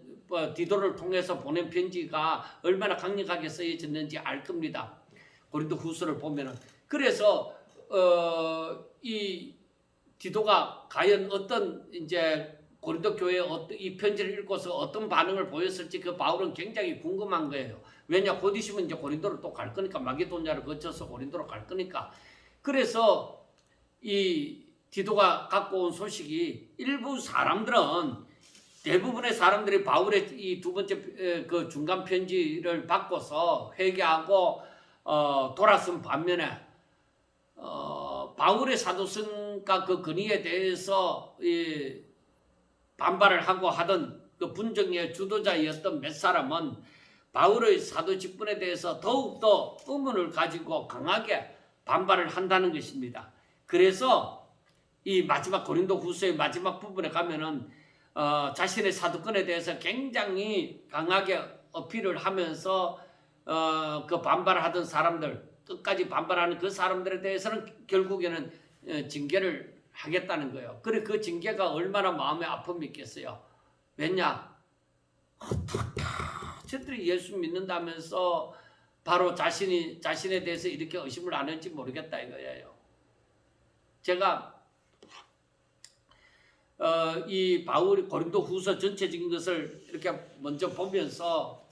디도를 통해서 보낸 편지가 얼마나 강력하게 쓰여졌는지 알 겁니다. 고린도후서를 보면은. 그래서 이 디도가 과연 어떤 이제 고린도 교회에 이 편지를 읽고서 어떤 반응을 보였을지 그 바울은 굉장히 궁금한 거예요. 왜냐 곧 있으면 이제 고린도로 또 갈 거니까 마게도냐를 거쳐서 고린도로 갈 거니까. 그래서 이 디도가 갖고 온 소식이 일부 사람들은 대부분의 사람들이 바울의 이 두 번째 그 중간 편지를 받고서 회개하고 돌아선 반면에 바울의 사도성과 그 권위에 대해서 반발을 하고 하던 그 분쟁의 주도자였던 몇 사람은 바울의 사도 직분에 대해서 더욱더 의문을 가지고 강하게 반발을 한다는 것입니다. 그래서 이 마지막 고린도후서의 마지막 부분에 가면은 자신의 사도권에 대해서 굉장히 강하게 어필을 하면서 그 반발을 하던 사람들 끝까지 반발하는 그 사람들에 대해서는 결국에는 징계를 하겠다는 거예요. 그래 그 징계가 얼마나 마음에 아픔이 있겠어요. 왜냐? 어떻게 저들이 예수 믿는다면서 바로 자신에 대해서 이렇게 의심을 안 했는지 모르겠다 이거예요. 제가 이 바울이 고린도후서 전체적인 것을 이렇게 먼저 보면서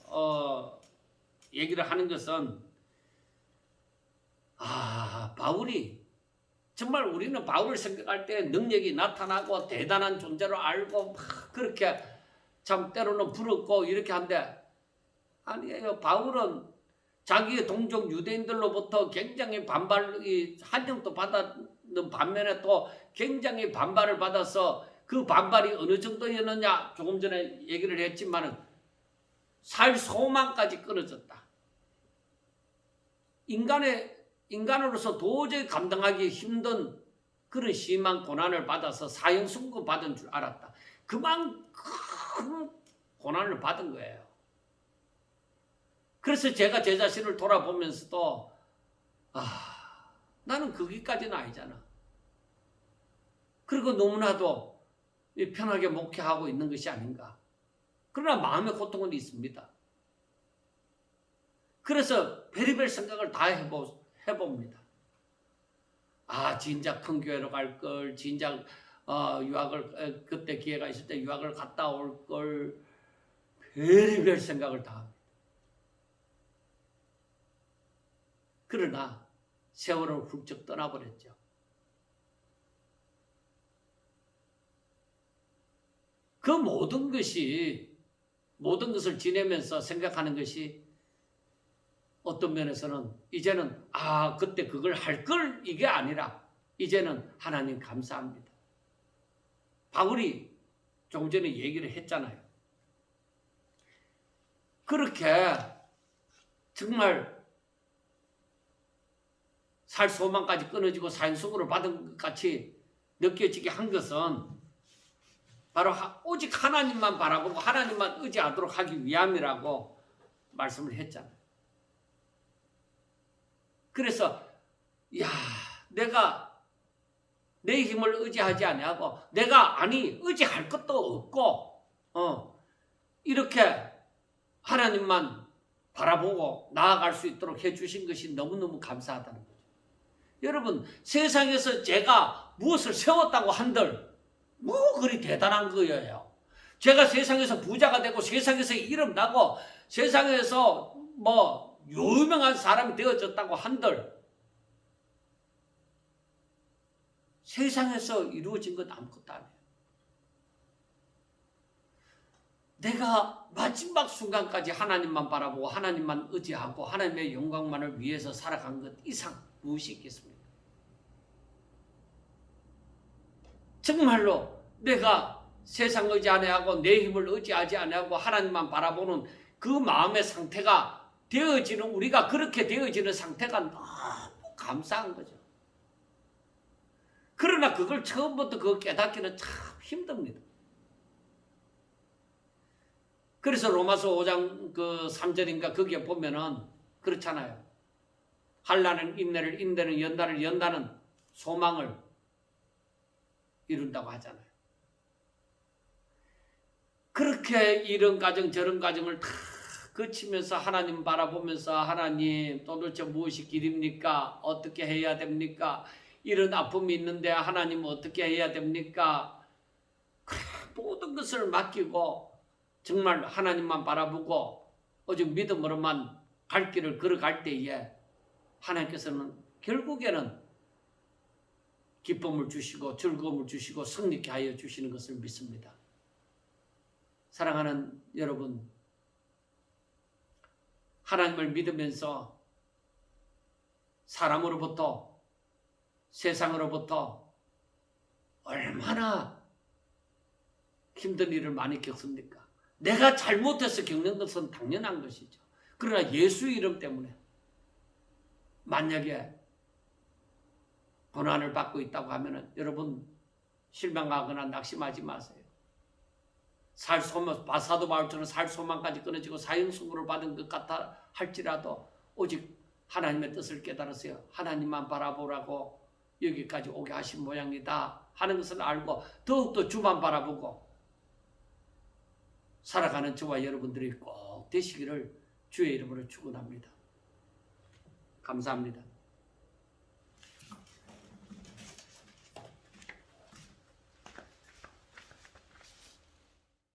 얘기를 하는 것은 바울이 정말 우리는 바울을 생각할 때 능력이 나타나고 대단한 존재로 알고 막 그렇게 참 때로는 부럽고 이렇게 한데 아니에요. 바울은 자기의 동족 유대인들로부터 굉장히 한정도 받았는 반면에 또 굉장히 반발을 받아서 그 반발이 어느 정도였느냐 조금 전에 얘기를 했지만은 살 소망까지 끊어졌다. 인간으로서 도저히 감당하기 힘든 그런 심한 고난을 받아서 사형 선고 받은 줄 알았다. 그만큼 고난을 받은 거예요. 그래서 제가 제 자신을 돌아보면서도 나는 거기까지는 아니잖아. 그리고 너무나도 편하게 목회하고 있는 것이 아닌가. 그러나 마음의 고통은 있습니다. 그래서 별의별 생각을 다 해봅니다. 진작 큰 교회로 갈 걸, 진작 유학을 그때 기회가 있을 때 유학을 갔다 올 걸, 별의별 생각을 다 합니다. 그러나 세월은 훌쩍 떠나버렸죠. 그 모든 것을 지내면서 생각하는 것이 어떤 면에서는 이제는 그때 그걸 할 걸 이게 아니라 이제는 하나님 감사합니다. 바울이 조금 전에 얘기를 했잖아요. 그렇게 정말 살 소망까지 끊어지고 사형수고를 받은 것 같이 느껴지게 한 것은 바로 오직 하나님만 바라보고 하나님만 의지하도록 하기 위함이라고 말씀을 했잖아요. 그래서 내가 내 힘을 의지하지 아니하고 내가 의지할 것도 없고 이렇게 하나님만 바라보고 나아갈 수 있도록 해주신 것이 너무너무 감사하다는 거죠. 여러분, 세상에서 제가 무엇을 세웠다고 한들 뭐 그리 대단한 거예요. 제가 세상에서 부자가 되고 세상에서 이름 나고 세상에서 뭐 유명한 사람이 되어졌다고 한들 세상에서 이루어진 것 아무것도 아니에요. 내가 마지막 순간까지 하나님만 바라보고 하나님만 의지하고 하나님의 영광만을 위해서 살아간 것 이상 무엇이 있겠습니까? 정말로 내가 세상 의지 아니하고 내 힘을 의지하지 아니하고 하나님만 바라보는 그 마음의 상태가 되어지는, 우리가 그렇게 되어지는 상태가 너무 감사한 거죠. 그러나 그걸 처음부터 그거 깨닫기는 참 힘듭니다. 그래서 로마서 5장 3절인가 거기에 보면은 그렇잖아요. 한란은 인내를, 인내는 연단을, 연단은 소망을 이룬다고 하잖아요. 그렇게 이런 과정 저런 과정을 다 거치면서 하나님 바라보면서 하나님 도대체 무엇이 길입니까? 어떻게 해야 됩니까? 이런 아픔이 있는데 하나님 어떻게 해야 됩니까? 모든 것을 맡기고 정말 하나님만 바라보고 오직 믿음으로만 갈 길을 걸어갈 때에 하나님께서는 결국에는 기쁨을 주시고 즐거움을 주시고 승리케 하여 주시는 것을 믿습니다. 사랑하는 여러분, 하나님을 믿으면서 사람으로부터 세상으로부터 얼마나 힘든 일을 많이 겪습니까? 내가 잘못해서 겪는 것은 당연한 것이죠. 그러나 예수 이름 때문에 만약에 고난을 받고 있다고 하면 여러분 실망하거나 낙심하지 마세요. 사도 바울처럼 살 소망까지 끊어지고 사형수고를 받은 것 같아 할지라도 오직 하나님의 뜻을 깨달으세요. 하나님만 바라보라고 여기까지 오게 하신 모양이다 하는 것을 알고 더욱더 주만 바라보고 살아가는 저와 여러분들이 꼭 되시기를 주의 이름으로 축원합니다. 감사합니다.